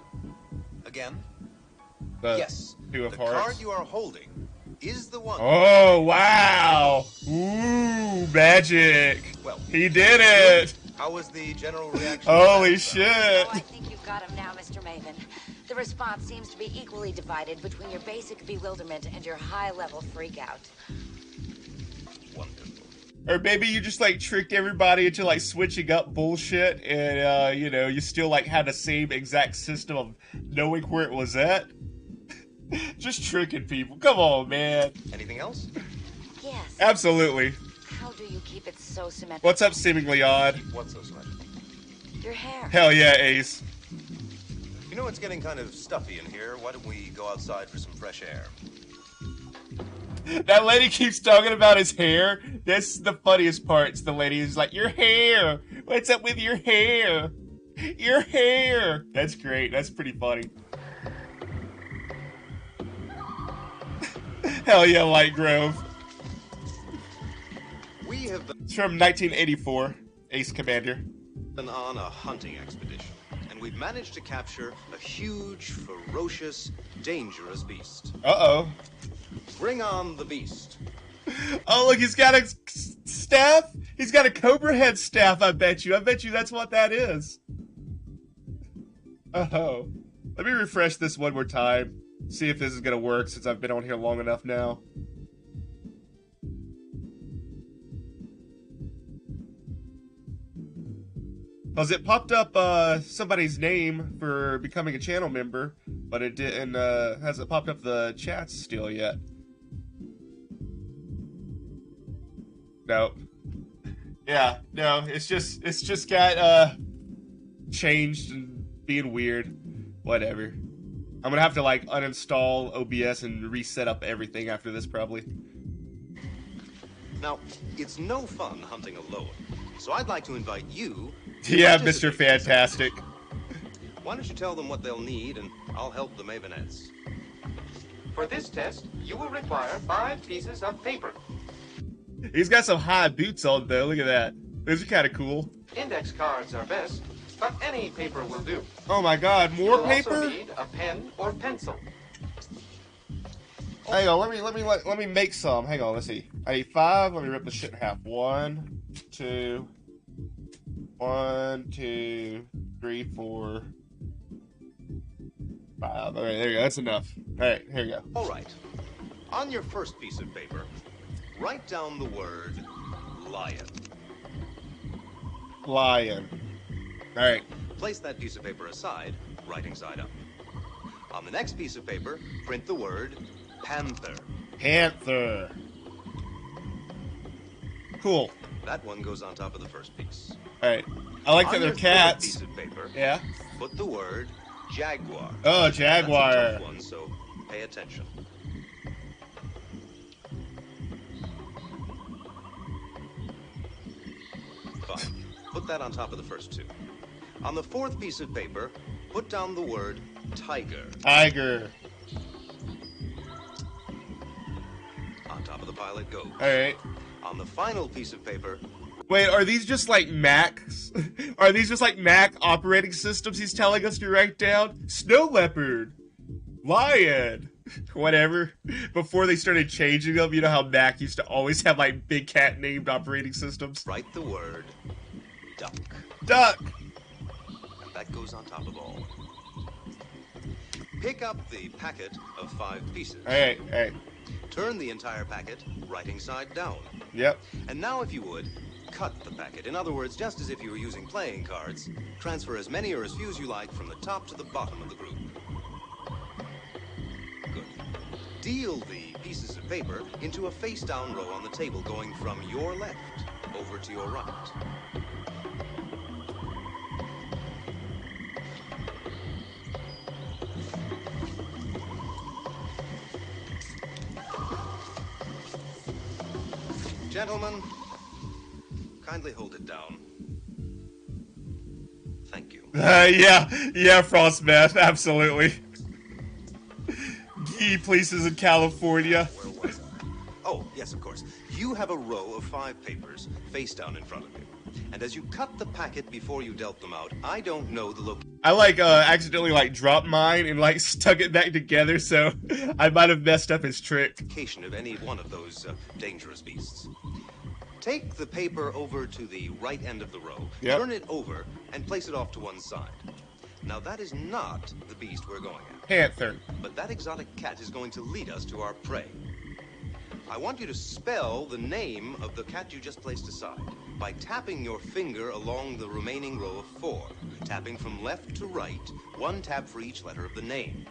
Again? The Yes. 2 of the hearts. card you are holding is the one. Oh, wow! Ooh, magic! Well, He did it! how was the general reaction? Holy to that? shit! Oh, I think you've got him now, Mr. Maven. The response seems to be equally divided between your basic bewilderment and your high-level freakout. Wonderful. Or maybe you just like tricked everybody into like switching up bullshit and you know, you still like had the same exact system of knowing where it was at. Just tricking people. Come on, man. Anything else? Yes. Absolutely. How How do you keep it so symmetrical? What's up, seemingly odd? What's so symmetrical? Your hair. Hell yeah, Ace. You know, it's getting kind of stuffy in here. Why don't we go outside for some fresh air? That lady keeps talking about his hair. That's the funniest part. It's the lady who's like, your hair. What's up with your hair? Your hair. That's great. That's pretty funny. Hell yeah, Light Grove. We have It's from 1984. Ace Commander. been on a hunting expedition, and we've managed to capture a huge, ferocious, dangerous beast. Uh-oh. Bring on the beast. Oh, look, he's got a staff. He's got a cobra head staff, I bet you. I bet you that's what that is. Oh. Let me refresh this one more time. See if this is going to work since I've been on here long enough now. Because it popped up somebody's name for becoming a channel member, but it didn't, hasn't popped up the chats still yet. Nope. Yeah, no, it's just got, changed and being weird. Whatever. I'm gonna have to, like, uninstall OBS and reset up everything after this, probably. Now, it's no fun hunting alone, so I'd like to invite you to Yeah, participate. Mr. Fantastic. Why don't you tell them what they'll need, and I'll help the Mavenettes. For this test, you will require 5 pieces of paper. He's got some high boots on, though. Look at that. Those are kind of cool. Index cards are best, but any paper will do. Oh my god, more You'll paper? also need a pen or pencil. Hang on, let me make some. Hang on, let's see. I need 5. Let me rip the shit in half. 1, 2, 3, 4, 5. All right, there you go. That's enough. All right, here we go. All right. On your first piece of paper, write down the word lion. Lion. All right. Place that piece of paper aside, writing side up. On the next piece of paper, print the word panther. Panther. Cool. That one goes on top of the first piece. All right. I like that On they're your third cats. piece of paper, Yeah. put the word jaguar. Oh, That's a jaguar. tough one, so pay attention. Fine. Put that on top of the first 2. On the fourth piece of paper, put down the word tiger. Tiger. On top of the pile it goes. All right. On the final piece of paper, Wait, are these just like Macs? Are these just like Mac operating systems he's telling us to write down? Snow leopard, lion, whatever. Before they started changing them, you know how Mac used to always have like big cat named operating systems? write the word duck. Duck. And that goes on top of all. Pick up the packet of 5 pieces. All right, all right. Turn the entire packet writing side down. Yep. And now, if you would, cut the packet. In other words, just as if you were using playing cards, transfer as many or as few as you like from the top to the bottom of the group. Good. Deal the pieces of paper into a face-down row on the table going from your left over to your right. Gentlemen, kindly hold it down. Thank you. Yeah, Frostmath, absolutely. Gee, places in California. Where was I? Oh, yes, of course. You have a row of 5 papers face down in front of you. And as you cut the packet before you dealt them out, I don't know the I accidentally dropped mine and stuck it back together, so I might have messed up his trick. location of any one of those dangerous beasts. Take the paper over to the right end of the row, Yep. turn it over, and place it off to one side. Now, that is not the beast we're going after. Panther. But that exotic cat is going to lead us to our prey. I want you to spell the name of the cat you just placed aside by tapping your finger along the remaining row of 4, tapping from left to right, 1 tap for each letter of the name.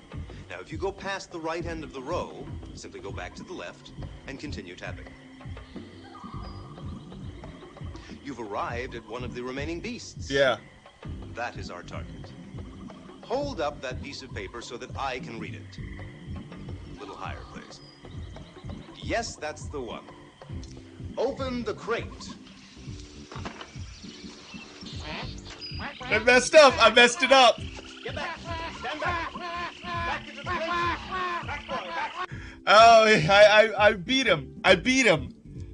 Now, if you go past the right end of the row, simply go back to the left and continue tapping. You've arrived at one of the remaining beasts. Yeah. That is our target. Hold up that piece of paper so that I can read it. A little higher, please. Yes, that's the one. Open the crate. I messed up. I messed it up. Get back. Stand back. Back into the crate. Back, boy, back. Oh, I beat him. I beat him.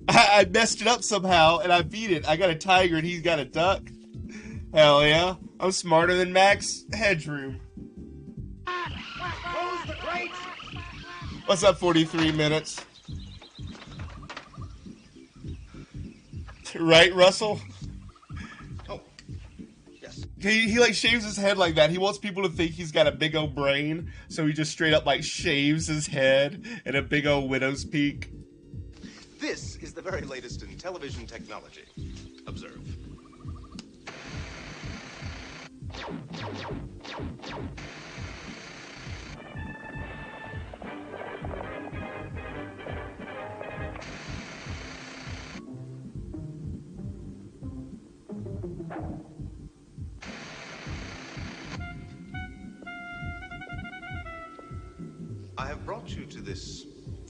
I messed it up somehow, and I beat it. I got a tiger, and he's got a duck. Hell yeah. I'm smarter than Max Headroom. Close the crate. What's up, 43 minutes? Right, Russell? Oh, yes. He like shaves his head like that. He wants people to think he's got a big old brain, so he just straight up like shaves his head and a big old widow's peak. This is the very latest in television technology. Observe. I have brought you to this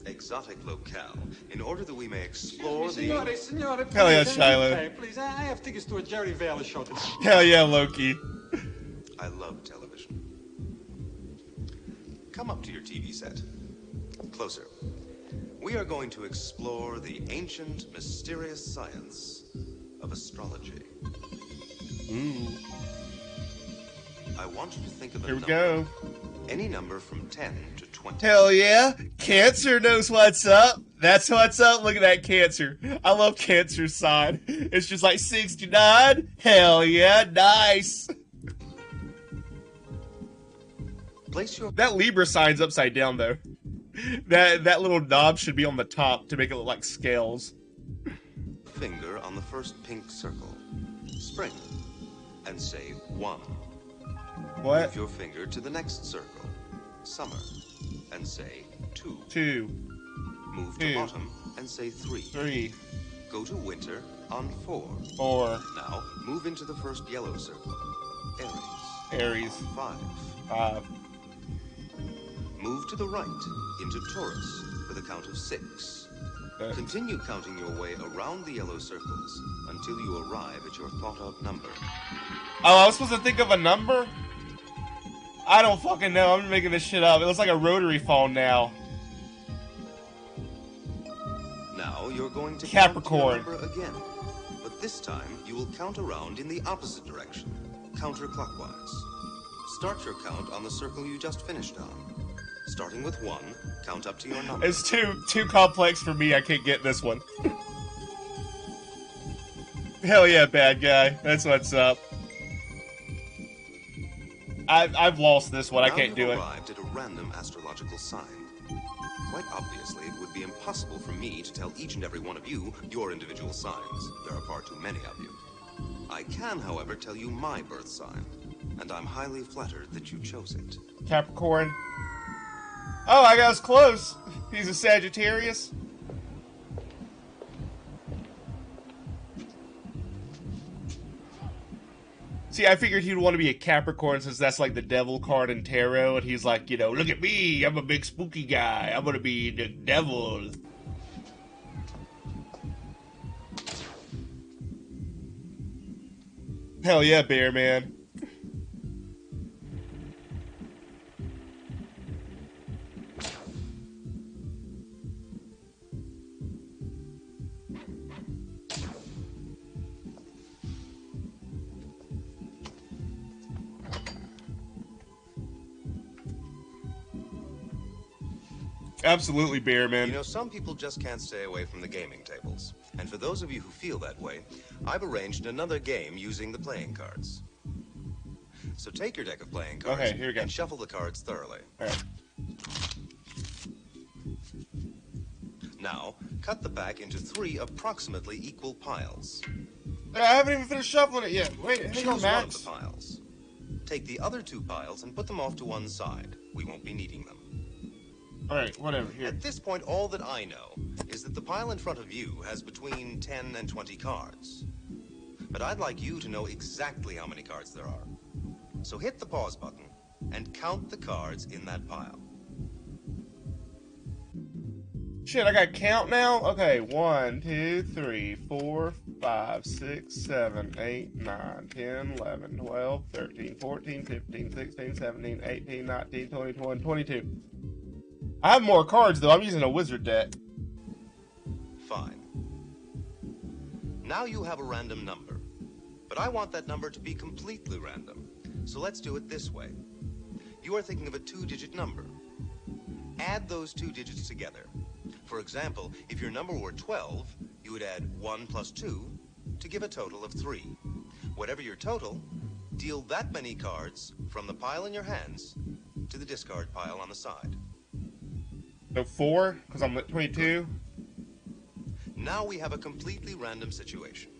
exotic locale in order that we may explore the... Signore, Hell yeah, please, Shiloh. please, I have tickets to a Jerry Valley show today. Hell yeah, Loki. I love television. Come up to your TV set. Closer. We are going to explore the ancient, mysterious science of astrology. Ooh. I want you to think of a Here we number. go. Any number from 10 to 20. Hell yeah. Cancer knows what's up. That's what's up. Look at that Cancer. I love Cancer's sign. It's just like 69. Hell yeah. Nice. Place your That Libra sign's upside down, though. That little knob should be on the top to make it look like scales. finger on the first pink circle. Spring. And say 1. What? Move your finger to the next circle. Summer. And say 2. 2. Move Two. to autumn and say 3. 3. Go to winter on 4. 4. Now, move into the first yellow circle. Aries. Aries. 5. 5. Move to the right into Taurus with a count of 6. Continue counting your way around the yellow circles until you arrive at your thought-of number. Oh, I was supposed to think of a number? I don't fucking know. I'm making this shit up. It looks like a rotary phone now. Now you're going to Capricorn. count your number again. But this time, you will count around in the opposite direction, counterclockwise. Start your count on the circle you just finished on. Starting with 1, count up to your number. It's too complex for me. I can't get this one. Hell yeah, bad guy. That's what's up. I've lost this one. I can't do Now it. you've arrived at a random astrological sign. Quite obviously, it would be impossible for me to tell each and every one of you your individual signs. There are far too many of you. I can, however, tell you my birth sign, and I'm highly flattered that you chose it. Capricorn. Oh, I got us close. He's a Sagittarius. See, I figured he'd want to be a Capricorn since that's like the devil card in tarot, and he's like, you know, look at me, I'm a big spooky guy. I'm gonna be the devil. Hell yeah, Bear Man. Absolutely, Bear Man. You know, some people just can't stay away from the gaming tables. And for those of you who feel that way, I've arranged another game using the playing cards. So take your deck of playing cards Okay, here we go. and shuffle the cards thoroughly. All right. Now, cut the pack into 3 approximately equal piles. I haven't even finished shuffling it yet. Wait, hang Choose on, one of Max. the piles. Take the other 2 piles and put them off to one side. We won't be needing them. All right, whatever. Here. At this point, all that I know is that the pile in front of you has between 10 and 20 cards. But I'd like you to know exactly how many cards there are. So hit the pause button and count the cards in that pile. Shit, I got count now? Okay, 1, 2, 3, 4, 5, 6, 7, 8, 9, 10, 11, 12, 13, 14, 15, 16, 17, 18, 19, 20, 21, 22. I have more cards though. I'm using a wizard deck. Fine. Now you have a random number, but I want that number to be completely random. So let's do it this way. You are thinking of a 2-digit number. Add those 2 digits together. For example, if your number were 12, you would add 1 plus 2 to give a total of 3. Whatever your total, deal that many cards from the pile in your hands to the discard pile on the side. So 4, because I'm at 22. Now we have a completely random situation.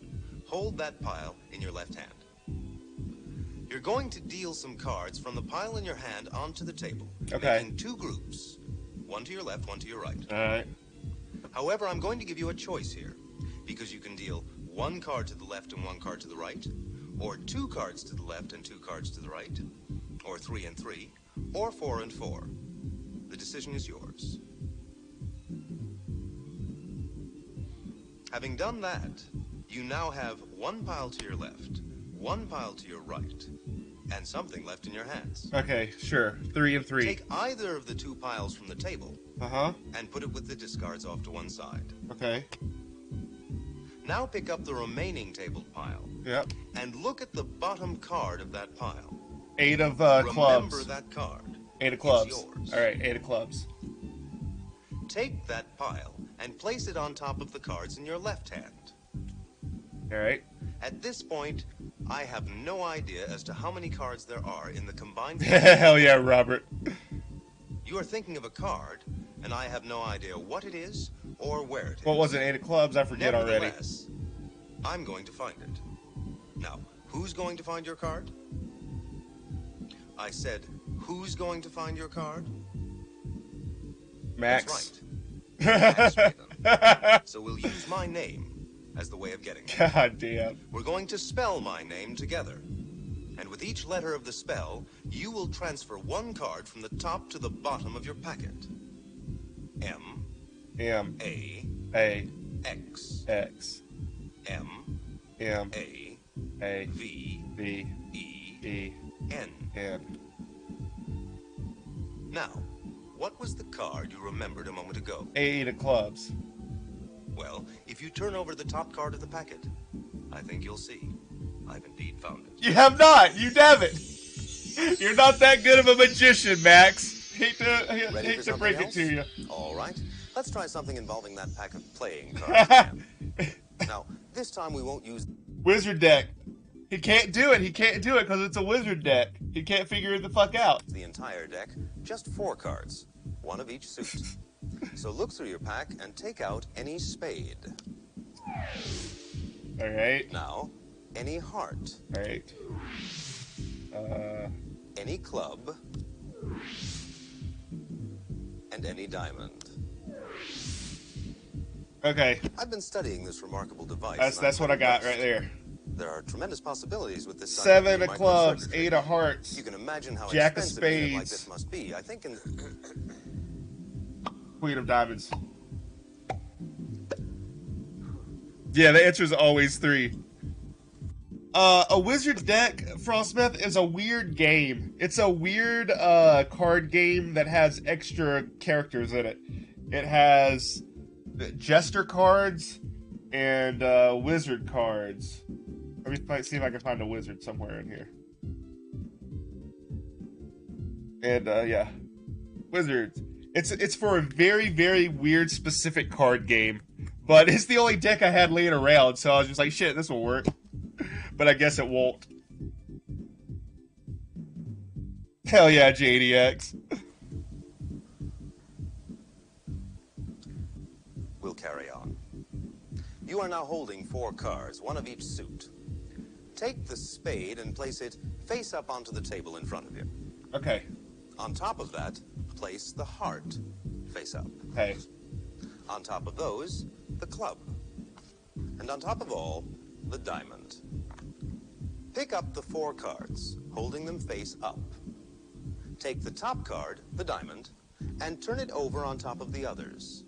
Hold that pile in your left hand. You're going to deal some cards from the pile in your hand onto the table, making 2 groups. One to your left, one to your right. Alright. However, I'm going to give you a choice here, because you can deal 1 card to the left and 1 card to the right, or 2 cards to the left and 2 cards to the right, or 3 and 3, or 4 and 4. The decision is yours. Having done that, you now have 1 pile to your left, 1 pile to your right, and something left in your hands. Okay, sure. 3 and 3. Take either of the 2 piles from the table and put it with the discards off to one side. Okay. Now pick up the remaining tabled pile. Yep. And look at the bottom card of that pile. 8 of Remember clubs. that card. 8 of clubs. It's yours. Alright, 8 of clubs. Take that pile and place it on top of the cards in your left hand. Alright. At this point, I have no idea as to how many cards there are in the combined... Hell yeah, Robert. You are thinking of a card, and I have no idea what it is or where it is. What was it, 8 of clubs? I forget already. Nevertheless, I'm going to find it. Now, who's going to find your card? I said, who's going to find your card? Max. That's right. Max, so we'll use my name as the way of getting it. God damn. We're going to spell my name together. And with each letter of the spell, you will transfer 1 card from the top to the bottom of your packet. M. M. A. A. X. X. M. M. A. A. V. V. E. E. N. N. Now, what was the card you remembered a moment ago? 8 of clubs. Well, if you turn over the top card of the packet, I think you'll see. I've indeed found it. You have not! You haven't! You're not that good of a magician, Max. Hate to break it to you. All right. Let's try something involving that pack of playing cards again. Now, this time we won't use... Wizard deck. He can't do it. He can't do it because it's a wizard deck. He can't figure it the fuck out. The entire deck, just 4 cards. 1 of each suit. So look through your pack and take out any spade. Alright. Now, any heart. Alright. Any club. And any diamond. Okay. I've been studying this remarkable device. That's what I got right there. There are tremendous possibilities with this. 7 of clubs, 8 of hearts. You can imagine how Jack of expensive a unit like spades. this must be. I think in Queen of diamonds. Yeah, the answer is always 3. A wizard deck, Frostsmith, is a weird game. It's a weird card game that has extra characters in it. It has jester cards and wizard cards. Let me see if I can find a wizard somewhere in here. And yeah, wizards. It's for a very, very weird specific card game, but it's the only deck I had laying around, so I was just like, shit, this will work. But I guess it won't. Hell yeah, JDX. We'll carry on. You are now holding 4 cards, 1 of each suit. Take the spade and place it face up onto the table in front of you. Okay. On top of that, place the heart face up. Hey. On top of those, the club. And on top of all, the diamond. Pick up the 4 cards, holding them face up. Take the top card, the diamond, and turn it over on top of the others.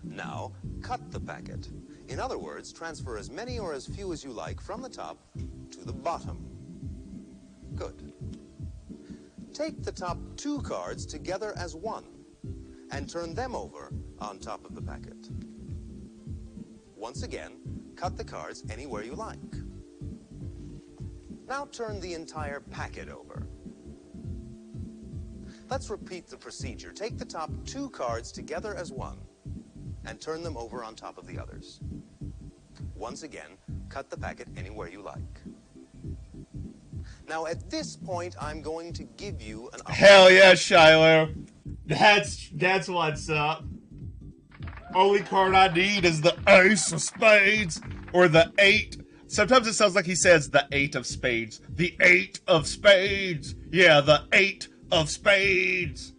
Now, cut the packet. In other words, transfer as many or as few as you like from the top to the bottom. Good. Take the top 2 cards together as one and turn them over on top of the packet. Once again, cut the cards anywhere you like. Now turn the entire packet over. Let's repeat the procedure. Take the top 2 cards together as one and turn them over on top of the others. Once again, cut the packet anywhere you like. Now, at this point, I'm going to give you an... Hell yeah, Shiloh. That's what's up. Only card I need is the ace of spades, or the 8. Sometimes it sounds like he says the 8 of spades. The 8 of spades. Yeah, the 8 of spades.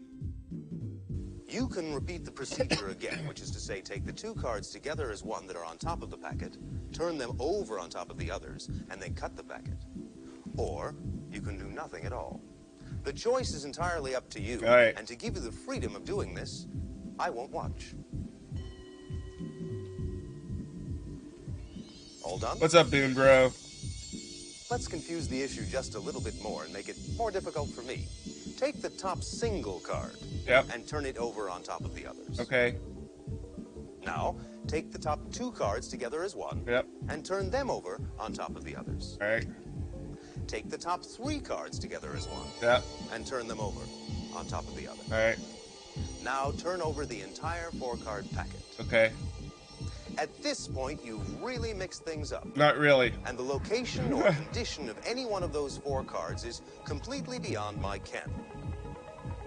You can repeat the procedure again, which is to say, take the 2 cards together as one that are on top of the packet, turn them over on top of the others, and then cut the packet. Or you can do nothing at all. The choice is entirely up to you. All right. And to give you the freedom of doing this, I won't watch. All done? What's up, Boon Bro? Let's confuse the issue just a little bit more and make it more difficult for me. Take the top single card and turn it over on top of the others. Okay. Now, take the top 2 cards together as one and turn them over on top of the others. All right. Take the top 3 cards together as one and turn them over on top of the other. All right. Now turn over the entire 4-card packet. Okay. At this point, you've really mixed things up. Not really. And the location or condition of any one of those 4 cards is completely beyond my ken.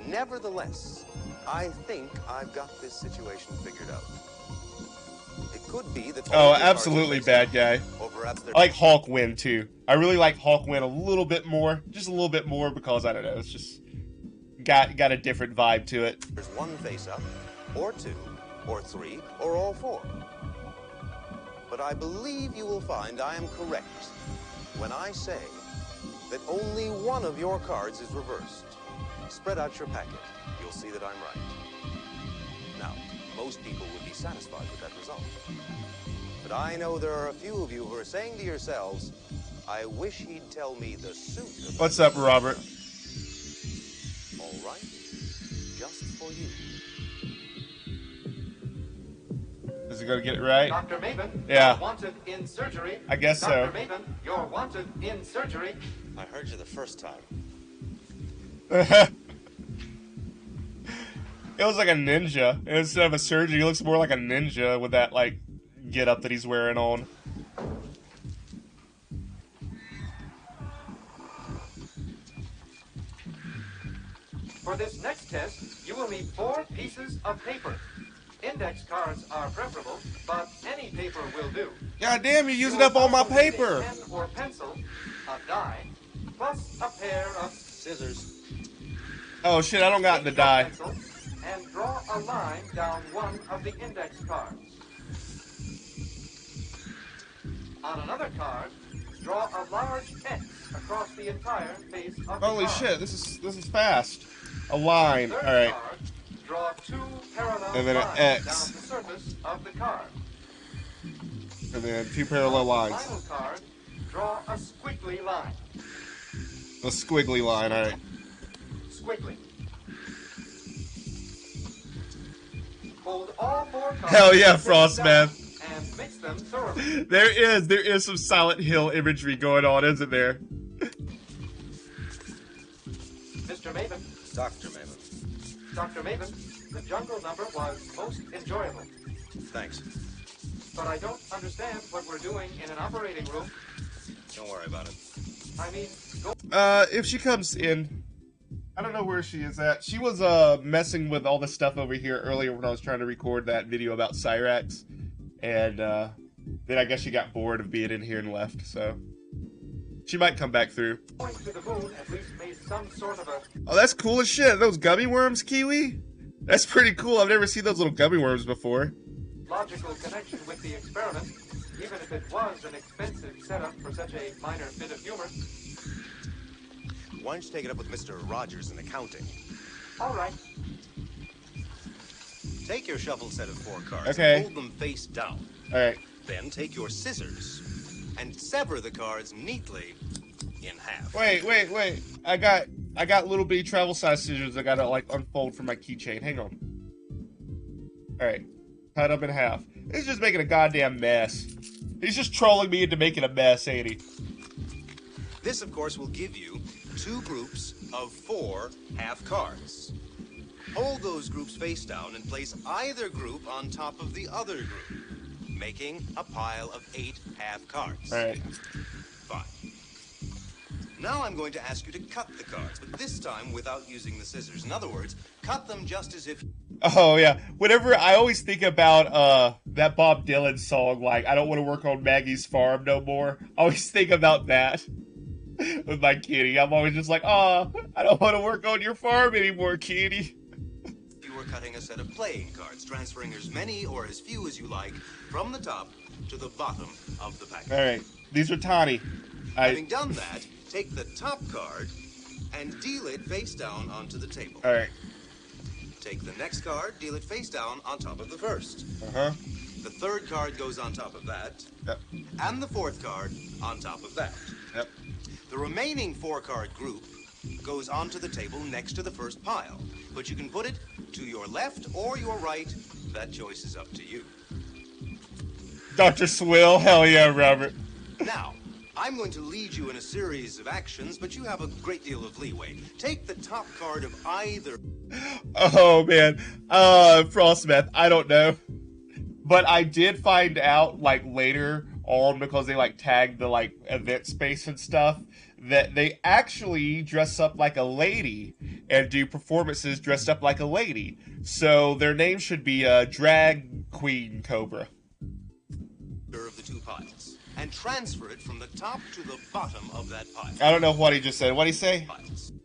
Nevertheless, I think I've got this situation figured out. It could be that... Oh, absolutely bad guy. Or perhaps I like Hawkwind, too. I really like Hawkwind a little bit more. Just a little bit more because, I don't know, it's just... Got a different vibe to it. There's 1 face-up, or 2, or 3, or all 4. But I believe you will find I am correct when I say that only one of your cards is reversed. Spread out your packet. You'll see that I'm right. Now, most people would be satisfied with that result. But I know there are a few of you who are saying to yourselves, I wish he'd tell me the suit of... What's up, Robert? All right. Just for you. Is he gonna get it right? Dr. Maven, Yeah. you're wanted in surgery. I guess so. Dr. Maven, you're wanted in surgery. I heard you the first time. It was like a ninja. Instead of a surgeon, he looks more like a ninja with that, like, get-up that he's wearing on. For this next test, you will need 4 pieces of paper. Index cards are preferable, but any paper will do. God damn, you're using up all my paper! A pen or pencil, a die, plus a pair of scissors. Oh shit, I don't got the die. Pencil, and draw a line down one of the index cards. On another card, draw a large X across the entire face of the Holy card. shit, this is fast. A line, Third alright. card, draw 2 parallel And then an lines X. down the surface of the card. And then 2 parallel lines. Final card, draw a squiggly line. A squiggly line, alright. Squiggly. Hold all 4 cards. Hell yeah, face Frostman. down and mix them thoroughly. There is some Silent Hill imagery going on, isn't there? Mr. Maven, Dr. Maven. Dr. Maven, the jungle number was most enjoyable. Thanks. But I don't understand what we're doing in an operating room. Don't worry about it. I mean, go... If she comes in, I don't know where she is at. She was, messing with all the stuff over here earlier when I was trying to record that video about Cyrax. And, then I guess she got bored of being in here and left, so... She might come back through. Going to the moon at least made some sort of a... Oh, that's cool as shit. Those gummy worms, Kiwi? That's pretty cool. I've never seen those little gummy worms before. logical connection with the experiment. even if it was an expensive setup for such a minor bit of humor. Why don't you take it up with Mr. Rogers in accounting? All right. Take your shuffled set of 4 cards Okay. and hold them face down. All right. Then take your scissors and sever the cards neatly in half. Wait. I got little bitty travel size scissors I gotta like unfold from my keychain. Hang on. All right. Cut up in half. He's just making a goddamn mess. He's just trolling me into making a mess, ain't he? This, of course, will give you 2 groups of 4 half cards. Hold those groups face down and place either group on top of the other group, making a pile of 8 half cards. All right. Fine. Now I'm going to ask you to cut the cards, but this time without using the scissors. In other words, cut them just as if... Oh yeah. Whenever I always think about that Bob Dylan song, like I don't want to work on Maggie's farm no more. I always think about that with my kitty. I'm always just like, oh, I don't want to work on your farm anymore, kitty. you were cutting a set of playing cards, transferring as many or as few as you like from the top to the bottom of the package. All right. These are tiny. Having done that, take the top card and deal it face down onto the table. All right. Take the next card, deal it face down on top of the first. Uh-huh. The third card goes on top of that. Yep. And the fourth card on top of that. Yep. The remaining 4-card group goes onto the table next to the first pile. But you can put it to your left or your right. That choice is up to you. Dr. Swill, hell yeah, Robert. Now, I'm going to lead you in a series of actions, but you have a great deal of leeway. Take the top card of either... Oh, man. Frostmeth, I don't know. But I did find out, like, later on, because they, like, tagged the, like, event space and stuff, that they actually dress up like a lady and do performances dressed up like a lady. So their name should be Drag Queen Cobra. ...of the 2 piles, and transfer it from the top to the bottom of that pile. I don't know what he just said. What'd he say?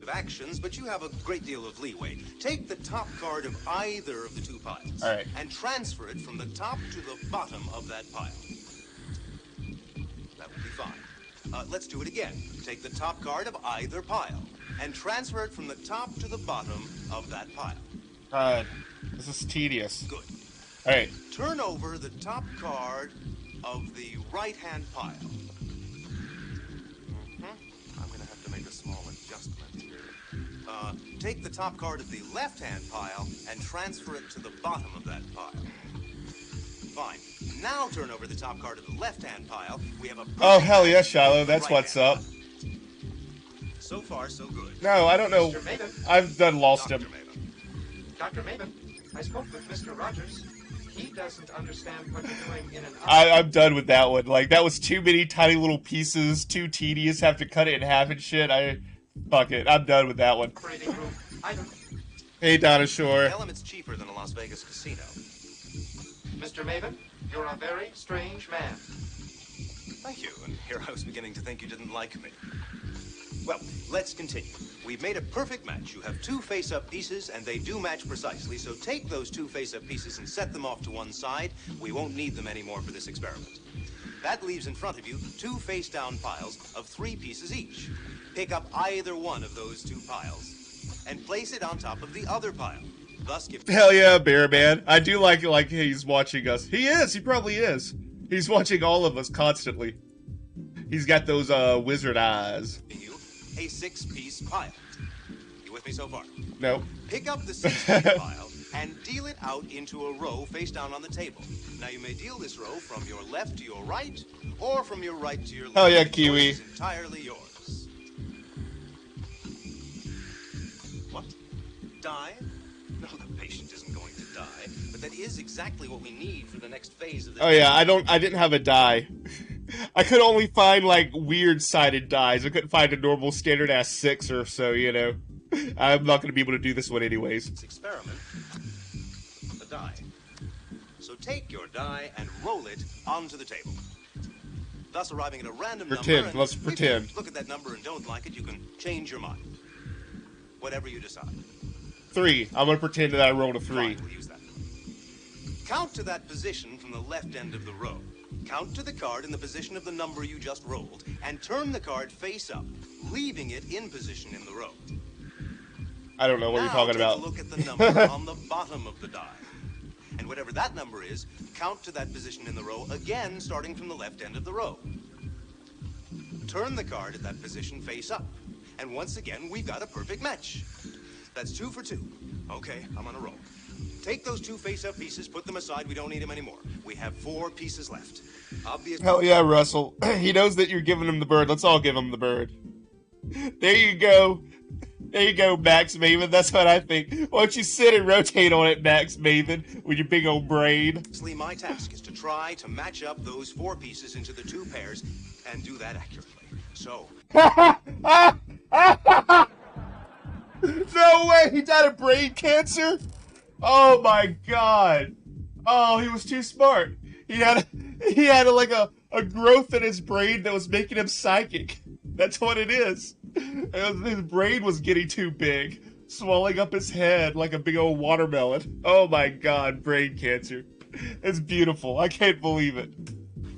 Of actions, but you have a great deal of leeway. Take the top card of either of the 2 piles. All right. And transfer it from the top to the bottom of that pile. That will be fine. Let's do it again. Take the top card of either pile and transfer it from the top to the bottom of that pile. God, this is tedious. Good. All right. Turn over the top card of the right-hand pile. I'm going to have to make a small adjustment. Take the top card of the left-hand pile and transfer it to the bottom of that pile. Fine. Now turn over the top card of the left-hand pile. We have a... Oh, hell yeah, Shiloh. That's what's up. So far, so good. No, I don't know. Mr. Maven. I've done lost Dr. him. Maven. Dr. Maven, I spoke with Mr. Rogers. He doesn't understand what you're doing in an I'm done with that one. Like, that was too many tiny little pieces, too tedious, have to cut it in half and shit. Fuck it. I'm done with that one. operating room item. Hey, Donna Shore. Tell him it's cheaper than a Las Vegas casino. Mr. Maven, you're a very strange man. Thank you, and here I was beginning to think you didn't like me. Well, let's continue. We've made a perfect match. You have 2 face-up pieces, and they do match precisely, so take those 2 face-up pieces and set them off to one side. We won't need them anymore for this experiment. That leaves in front of you 2 face-down piles of 3 pieces each. Pick up either one of those 2 piles and place it on top of the other pile. Thus give... Hell yeah, Bear Man. I do like he's watching us. He is. He probably is. He's watching all of us constantly. He's got those wizard eyes. you a 6-piece pile. You with me so far? Nope. Pick up the 6-piece pile and deal it out into a row face down on the table. Now you may deal this row from your left to your right, or from your right to your left. Hell yeah, The Kiwi. choice is entirely yours. What? Die? No, the patient isn't going to die, but that is exactly what we need for the next phase of the... Oh yeah, I didn't have a die. I could only find, like, weird-sided dies. I couldn't find a normal standard-ass 6 or so, you know. I'm not going to be able to do this one anyways. Experiment. A die. So take your die and roll it onto the table. Thus arriving at a random Pretend. number. And Let's if pretend. you look at that number and don't like it, you can change your mind. Whatever you decide. 3. I'm going to pretend that I rolled a 3. Fine, we'll use that. Count to that position from the left end of the row. count to the card in the position of the number you just rolled, and turn the card face up, leaving it in position in the row. I don't know what you're talking about. Now take a look at the number on the bottom of the die. And whatever that number is, count to that position in the row, again starting from the left end of the row. Turn the card at that position face up. And once again, we've got a perfect match. That's 2 for 2. Okay, I'm on a roll. Take those 2 face-up pieces, put them aside. We don't need them anymore. We have 4 pieces left. Obviously. Hell yeah, Russell. He knows that you're giving him the bird. Let's all give him the bird. There you go. There you go, Max Maven. That's what I think. Why don't you sit and rotate on it, Max Maven, with your big old brain? My task is to try to match up those 4 pieces into the 2 pairs and do that accurately. So. No way! He died of brain cancer? Oh my god. Oh, he was too smart. He had like a growth in his brain that was making him psychic. That's what it is. His brain was getting too big, swelling up his head like a big old watermelon. Oh my god, brain cancer. It's beautiful. I can't believe it.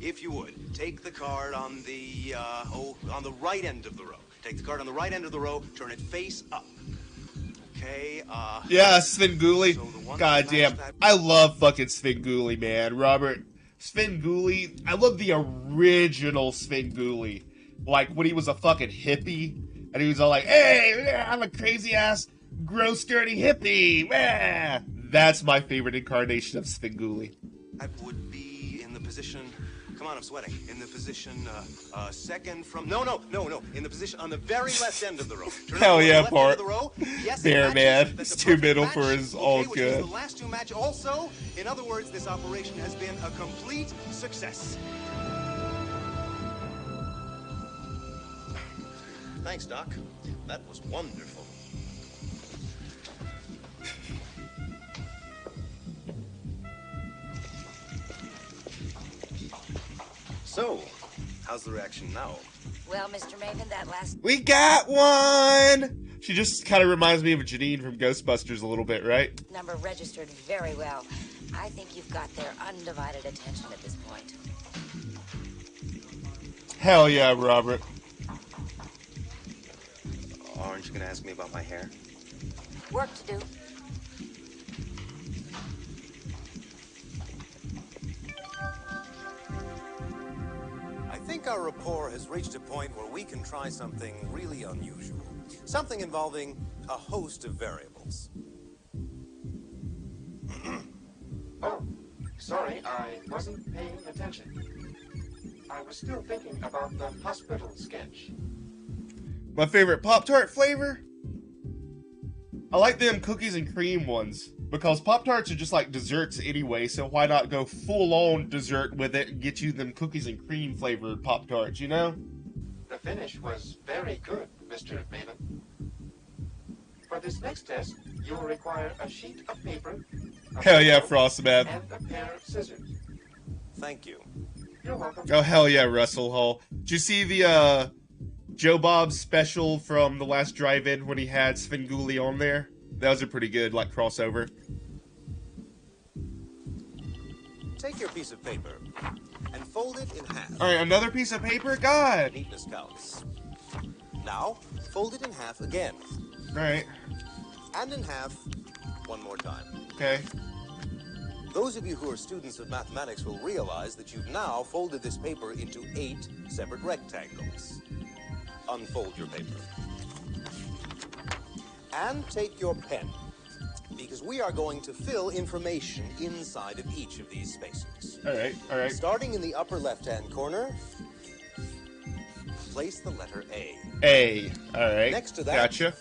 If you would, take the card on the on the right end of the row. Take the card on the right end of the row, turn it face up. Okay, yeah, Svengoolie. So god damn. I love fucking Svengoolie, man. Robert. Svengoolie. I love the original Svengoolie. Like when he was a fucking hippie. And he was all like, hey, I'm a crazy ass, gross, dirty hippie. Wah! That's my favorite incarnation of Svengoolie. That would be in the position. Come on, I'm sweating. In the position, second from. No. In the position on the very left end of the row. Hell yeah, part. Yes, there, man. It's too middle for his all good. good. The last 2 match also. In other words, this operation has been a complete success. Thanks, Doc. That was wonderful. So, how's the reaction now? Well, Mr. Maven, that last... We got one! She just kind of reminds me of Janine from Ghostbusters a little bit, right? number registered very well. I think you've got their undivided attention at this point. Hell yeah, Robert. Aren't you going to ask me about my hair? Work to do. I think our rapport has reached a point where we can try something really unusual. Something involving a host of variables. Oh, sorry, I wasn't paying attention. I was still thinking about the hospital sketch. My favorite Pop-Tart flavor? I like them cookies and cream ones. Because Pop-Tarts are just like desserts anyway, so why not go full-on dessert with it and get you them cookies and cream flavored Pop-Tarts, you know? The finish was very good, Mr. Maven. For this next test, you will require a sheet of paper, hell yeah, Frostman. and a pair of scissors. Thank you. You're welcome. Oh, hell yeah, Russell Hall. Did you see the, Joe Bob special from the last drive-in when he had Svengoolie on there? That was a pretty good, like, crossover. Take your piece of paper and fold it in half. Alright, another piece of paper? God! Neatness counts. Now, fold it in half again. Alright. And in half one more time. Okay. Those of you who are students of mathematics will realize that you've now folded this paper into 8 separate rectangles. Unfold your paper. And take your pen, because we are going to fill information inside of each of these spaces. Alright, alright. Starting in the upper left-hand corner, place the letter A. A. Alright. Next to that, gotcha.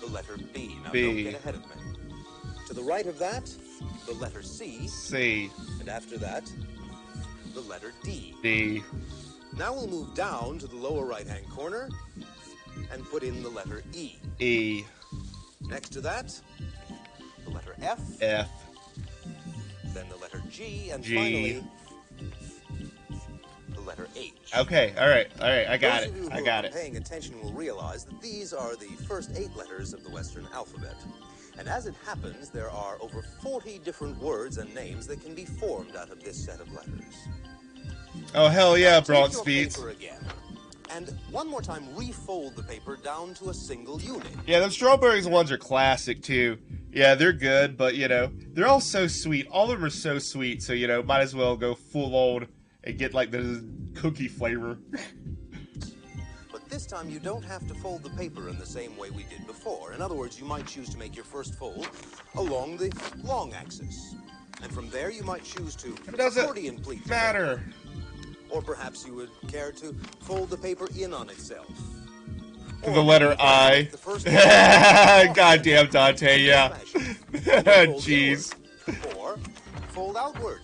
The letter B. Now B. don't get ahead of me. To the right of that, the letter C. C. And after that, the letter D. D. Now we'll move down to the lower right-hand corner and put in the letter E. E. Next to that, the letter F. F. Then the letter G. And G. finally, the letter H. Okay, alright, alright, I got Those it. of you I who got are it. paying attention will realize that these are the first 8 letters of the Western alphabet. And as it happens, there are over 40 different words and names that can be formed out of this set of letters. Oh, hell yeah, Now, take Bronx your Beats. paper again, and one more time refold the paper down to a single unit. Yeah, those strawberries ones are classic, too. Yeah, they're good, but, you know, they're all so sweet. All of them are so sweet, so, you know, might as well go full on and get, like, the cookie flavor. But this time you don't have to fold the paper in the same way we did before. In other words, you might choose to make your first fold along the long axis. And from there you might choose to accordion pleat the matter. paper. Or perhaps you would care to fold the paper in on itself. The letter I. Goddamn, Dante, yeah. Jeez. Or fold outward.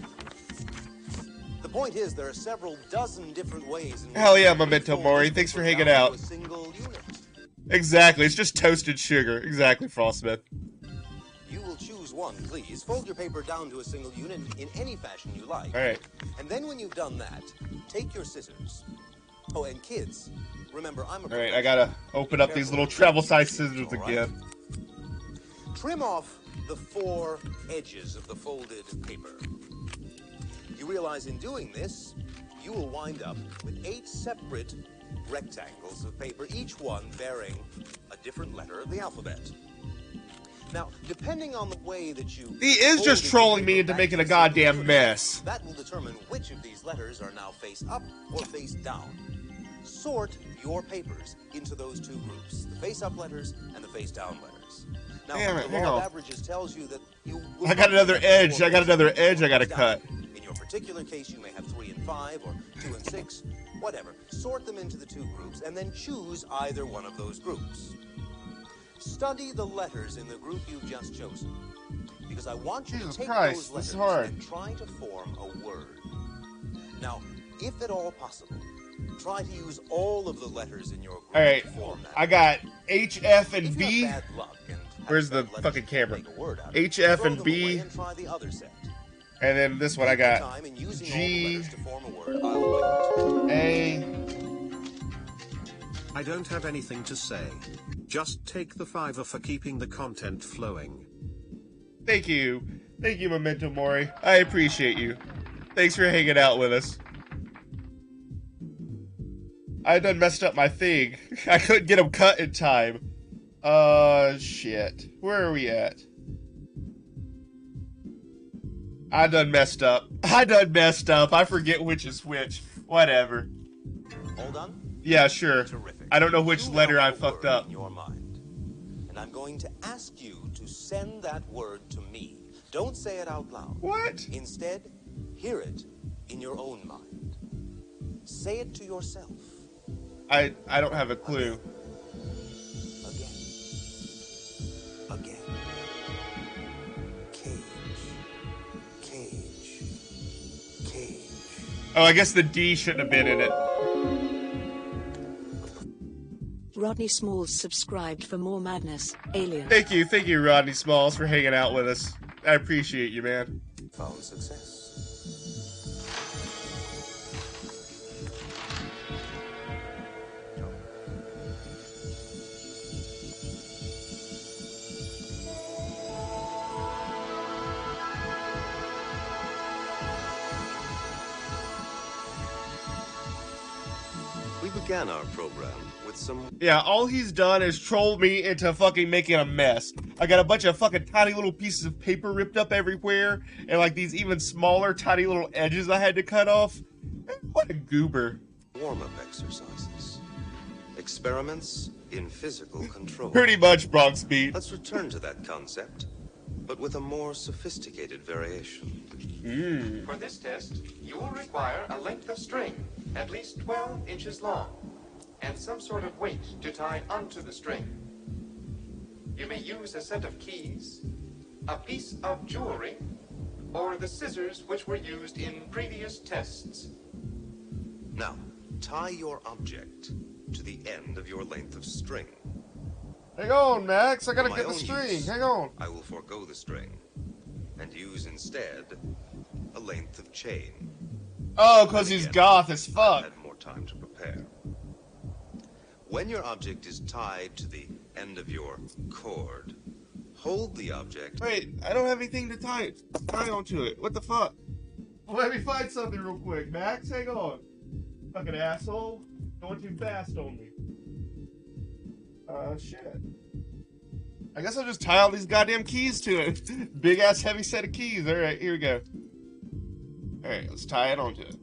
The point is, there are several dozen different ways in which Hell yeah, Memento Mori. Thanks for hanging out. Exactly, it's just toasted sugar. Exactly, Frostsmith. You will choose one, please. Fold your paper down to a single unit in any fashion you like. Alright. And then when you've done that, take your scissors. Oh, and kids, remember, I'm a... Alright, I gotta open up these little travel-size scissors again. Trim off the 4 edges of the folded paper. You realize in doing this, you will wind up with 8 separate rectangles of paper, each one bearing a different letter of the alphabet. Now, depending on the way that you... He is just trolling me into making a goddamn mess. That will determine which of these letters are now face up or face down. Sort your papers into those 2 groups, the face up letters and the face down letters. Now, the law of averages tells you that you will... I got another edge. I got another edge I gotta cut. In your particular case, you may have 3 and 5 or 2 and 6, whatever. Sort them into the 2 groups and then choose either one of those groups. Study the letters in the group you've just chosen, because I want you to take those letters and try to form a word. Now, if at all possible, try to use all of the letters in your group to form that. I got H, F, and B. Where's the fucking camera? H, F, and B. And then this one I got G, A. I don't have anything to say. Just take the $5 for keeping the content flowing. Thank you. Thank you, Memento Mori. I appreciate you. Thanks for hanging out with us. I done messed up my thing. I couldn't get them cut in time. Shit. Where are we at? I done messed up. I forget which is which. Whatever. All done? Yeah, sure. Terrific. I don't know which letter I fucked up. In your mind. And I'm going to ask you to send that word to me. Don't say it out loud. What? Instead, hear it in your own mind. Say it to yourself. I don't have a clue. Again. Cage. Oh, I guess the D shouldn't have been in it. Rodney Smalls subscribed for more madness. Alien. Thank you, Rodney Smalls, for hanging out with us. I appreciate you, man. Found success. We began our program with some... Yeah, all he's done is troll me into fucking making a mess. I got a bunch of fucking tiny little pieces of paper ripped up everywhere, and like these even smaller tiny little edges I had to cut off. What a goober. Warm-up exercises. Experiments in physical control. Pretty much, Bronx Beat. Let's return to that concept, but with a more sophisticated variation. For this test, you will require a length of string, at least 12 inches long, and some sort of weight to tie onto the string. You may use a set of keys, a piece of jewelry, or the scissors which were used in previous tests. Now, tie your object to the end of your length of string. Hang on, Max. I gotta For get my the own string. use, Hang on. I will forego the string and use instead a length of chain. Oh, because he's goth as I've fuck. had more time to prepare. When your object is tied to the end of your cord, Hold the object. Wait, I don't have anything to tie onto it. What the fuck? Let me find something real quick, Max. Hang on. Fucking asshole. Going too fast on me. Shit. I guess I'll just tie all these goddamn keys to it. Big ass heavy set of keys. Alright, here we go. Alright, let's tie it onto it.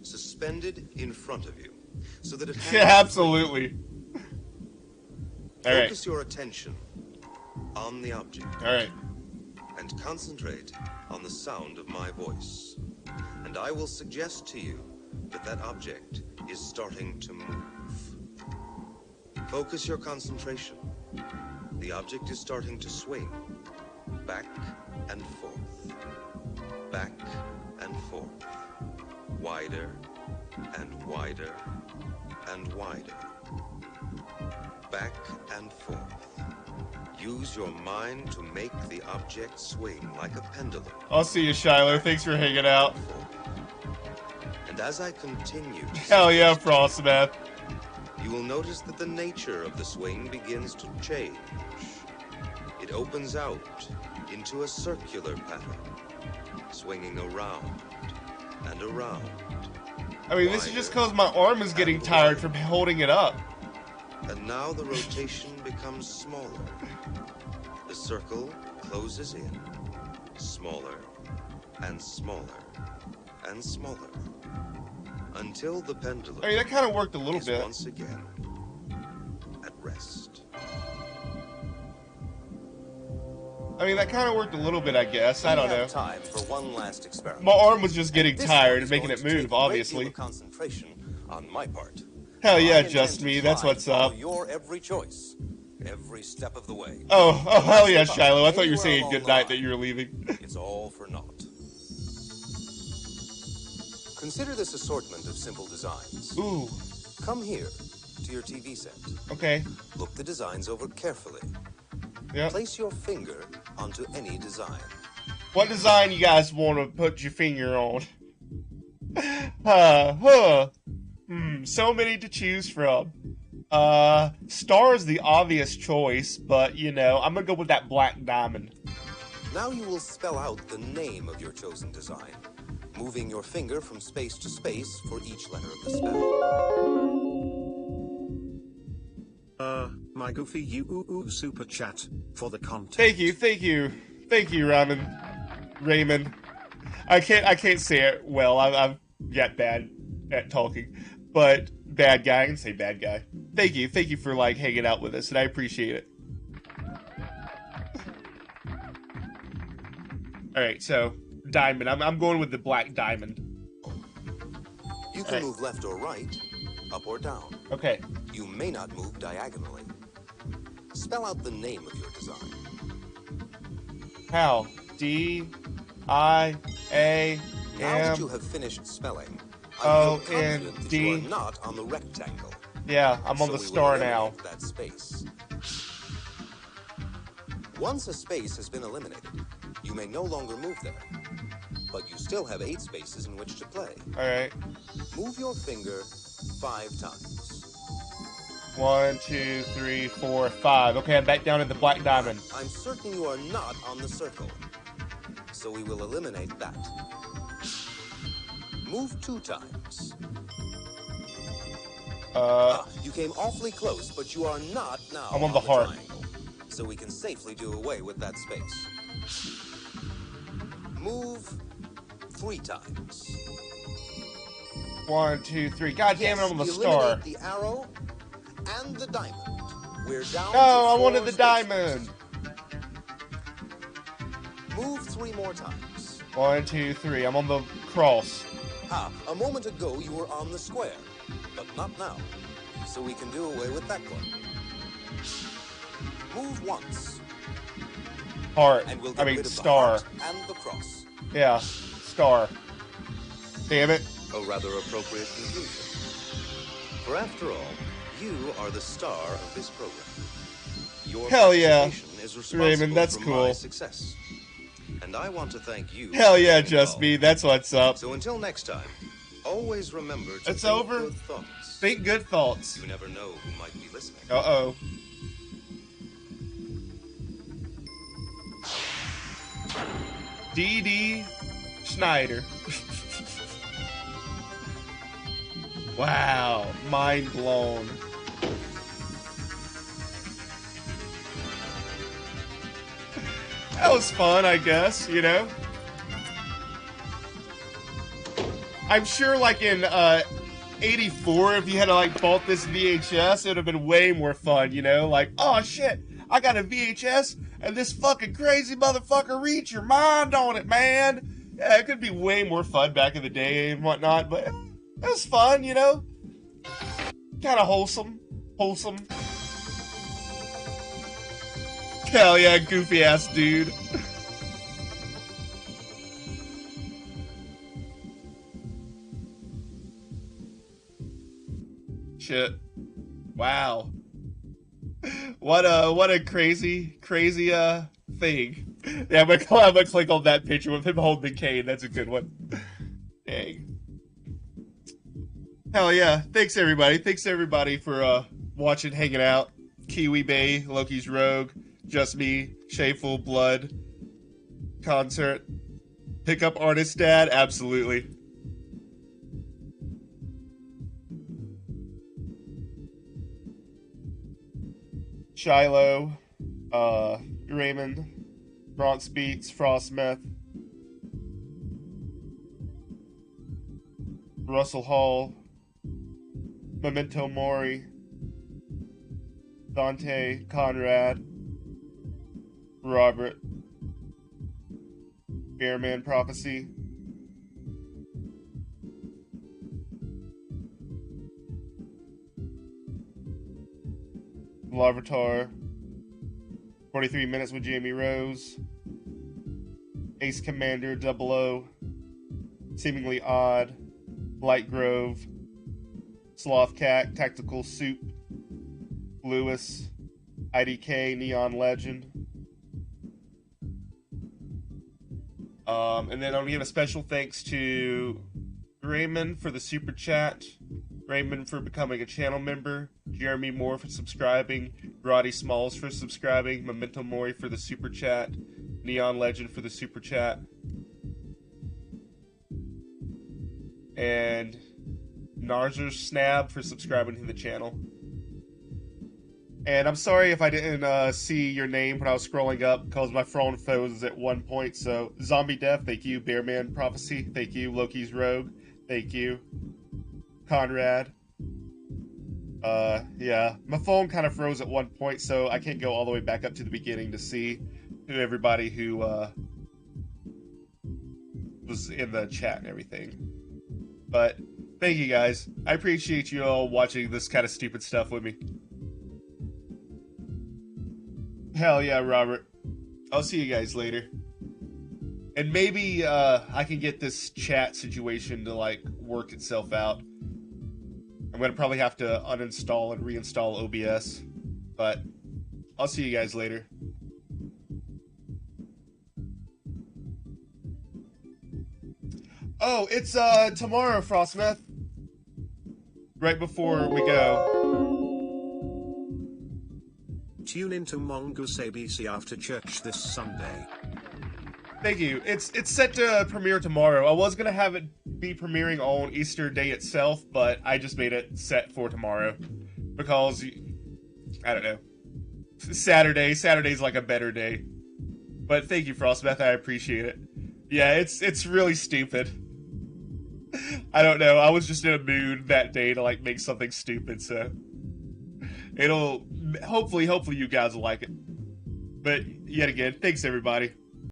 Suspended in front of you, so that it hangs Yeah, absolutely. Alright. Focus your attention on the object. Alright. And concentrate on the sound of my voice. And I will suggest to you that that object is starting to move. Focus your concentration. The object is starting to swing back and forth, back and forth, wider and wider and wider, back and forth. Use your mind to make the object swing like a pendulum. I'll see you, Shiloh. Thanks for hanging out. And as I continue to Hell yeah, Frostmath. you will notice that the nature of the swing begins to change. It opens out into a circular pattern, swinging around and around. I mean, this is just because my arm is getting tired from holding it up. And now the rotation becomes smaller. The circle closes in, smaller and smaller and smaller, until the pendulum I mean, that kind of worked a little is bit. once again at rest. I mean, that kind of worked a little bit, I guess. I don't know. Time for one last experiment. My arm was just getting This tired one and is making going it to take move, a great deal obviously. of concentration on my part. Hell yeah, I intend just to me. try That's what's and follow up. Your every choice, every step of the way. Oh, hell yeah, Shiloh. I thought you were Anywhere saying along good the night line, that you were leaving. It's all for naught. Consider this assortment of simple designs. Ooh, Come here to your TV set. okay. Look the designs over carefully. Yep. Place your finger onto any design. What design you guys want to put your finger on? So many to choose from. Star is the obvious choice, but, you know, I'm gonna go with that black diamond. Now you will spell out the name of your chosen design, moving your finger from space to space for each letter of the spell. My goofy super chat for the content. Thank you, Raymond. I can't say it well. I've got bad at talking, but bad guy. I can say bad guy. Thank you for like hanging out with us, and I appreciate it. All right, so diamond. I'm going with the black diamond. You can move left or right, up or down. Okay. You may not move diagonally. Spell out the name of your design. How? D-I-A-M. Now that you have finished spelling, I feel O-N-D. confident that you are not on the rectangle. Yeah, I'm on So the we will star now. eliminate that space. Once a space has been eliminated, you may no longer move there. But you still have 8 spaces in which to play. Alright. Move your finger 5 times. 1, 2, 3, 4, 5. Okay, I'm back down at the black diamond. I'm certain you are not on the circle. So we will eliminate that. Move 2 times. You came awfully close, but you are not now I'm on the heart. triangle. So we can safely do away with that space. Move 3 times. 1, 2, 3. God damn it, I'm on the you star. eliminate the arrow and the diamond. We're down No, to I 4 wanted the spaces. diamond. Move 3 more times. 1, 2, 3. I'm on the cross. A moment ago you were on the square, but not now. So we can do away with that one. Move once, Heart. and we'll get I mean, rid of the star. heart and the cross. Yeah, star. Damn it. A rather appropriate conclusion. For after all, you are the star of this program. Your Hell yeah. participation is responsible Raymond, that's for cool. my success. And I want to thank you. Hell for yeah, being just involved. me. That's what's up. So until next time, Always remember to It's think over. good thoughts. Think good thoughts. You never know who might be listening. Uh-oh. D.D. Schneider. Wow. Mind blown. That was fun, I guess, you know? I'm sure, like, in, 84, if you had, like, bought this VHS, it would have been way more fun, you know? Like, oh, shit, I got a VHS, and this fucking crazy motherfucker reads your mind on it, man! Yeah, it could be way more fun back in the day and whatnot, but it was fun, you know? Kinda wholesome. Wholesome. Hell yeah, goofy ass dude. Shit. Wow. What a crazy thing. Yeah, I'm gonna click on that picture with him holding the cane. That's a good one. Dang. Hell yeah. Thanks everybody for watching, hanging out. Kiwi Bay, Loki's Rogue, Just Me, Shameful Blood, Concert, Pickup Artist Dad, absolutely. Shiloh, Raymond, Bronx Beats, Frostmeth, Russell Hall, Memento Mori, Dante, Conrad, Robert, Bearman Prophecy, Larvitar, 43 Minutes with Jamie Rose, Ace Commander 00, Seemingly Odd, Light Grove, Sloth Cat, Tactical Soup, Lewis, IDK, Neon Legend. And then I want to give a special thanks to Raymond for the super chat, Raymond for becoming a channel member, Jeremy Moore for subscribing, Roddy Smalls for subscribing, Memento Mori for the super chat, Neon Legend for the super chat, and Narzer Snab for subscribing to the channel. And I'm sorry if I didn't see your name when I was scrolling up, because my phone froze at one point. So, Zombie Death, thank you. Bearman Prophecy, thank you. Loki's Rogue, thank you. Conrad. Yeah, my phone kind of froze at one point, so I can't go all the way back up to the beginning to see who everybody who was in the chat and everything. But thank you guys. I appreciate you all watching this kind of stupid stuff with me. Hell yeah, Robert. I'll see you guys later. And maybe I can get this chat situation to like work itself out. I'm gonna probably have to uninstall and reinstall OBS, but I'll see you guys later. Oh, it's tomorrow, Frostmeth. Right before we go. Tune into Mongoose ABC after church this Sunday. Thank you. It's set to premiere tomorrow. I was gonna have it be premiering on Easter Day itself, but I just made it set for tomorrow because I don't know. Saturday's like a better day. But thank you, Frostmeth. I appreciate it. Yeah, it's really stupid. I don't know. I was just in a mood that day to like make something stupid, so it'll hopefully you guys will like it. But yet again, thanks everybody.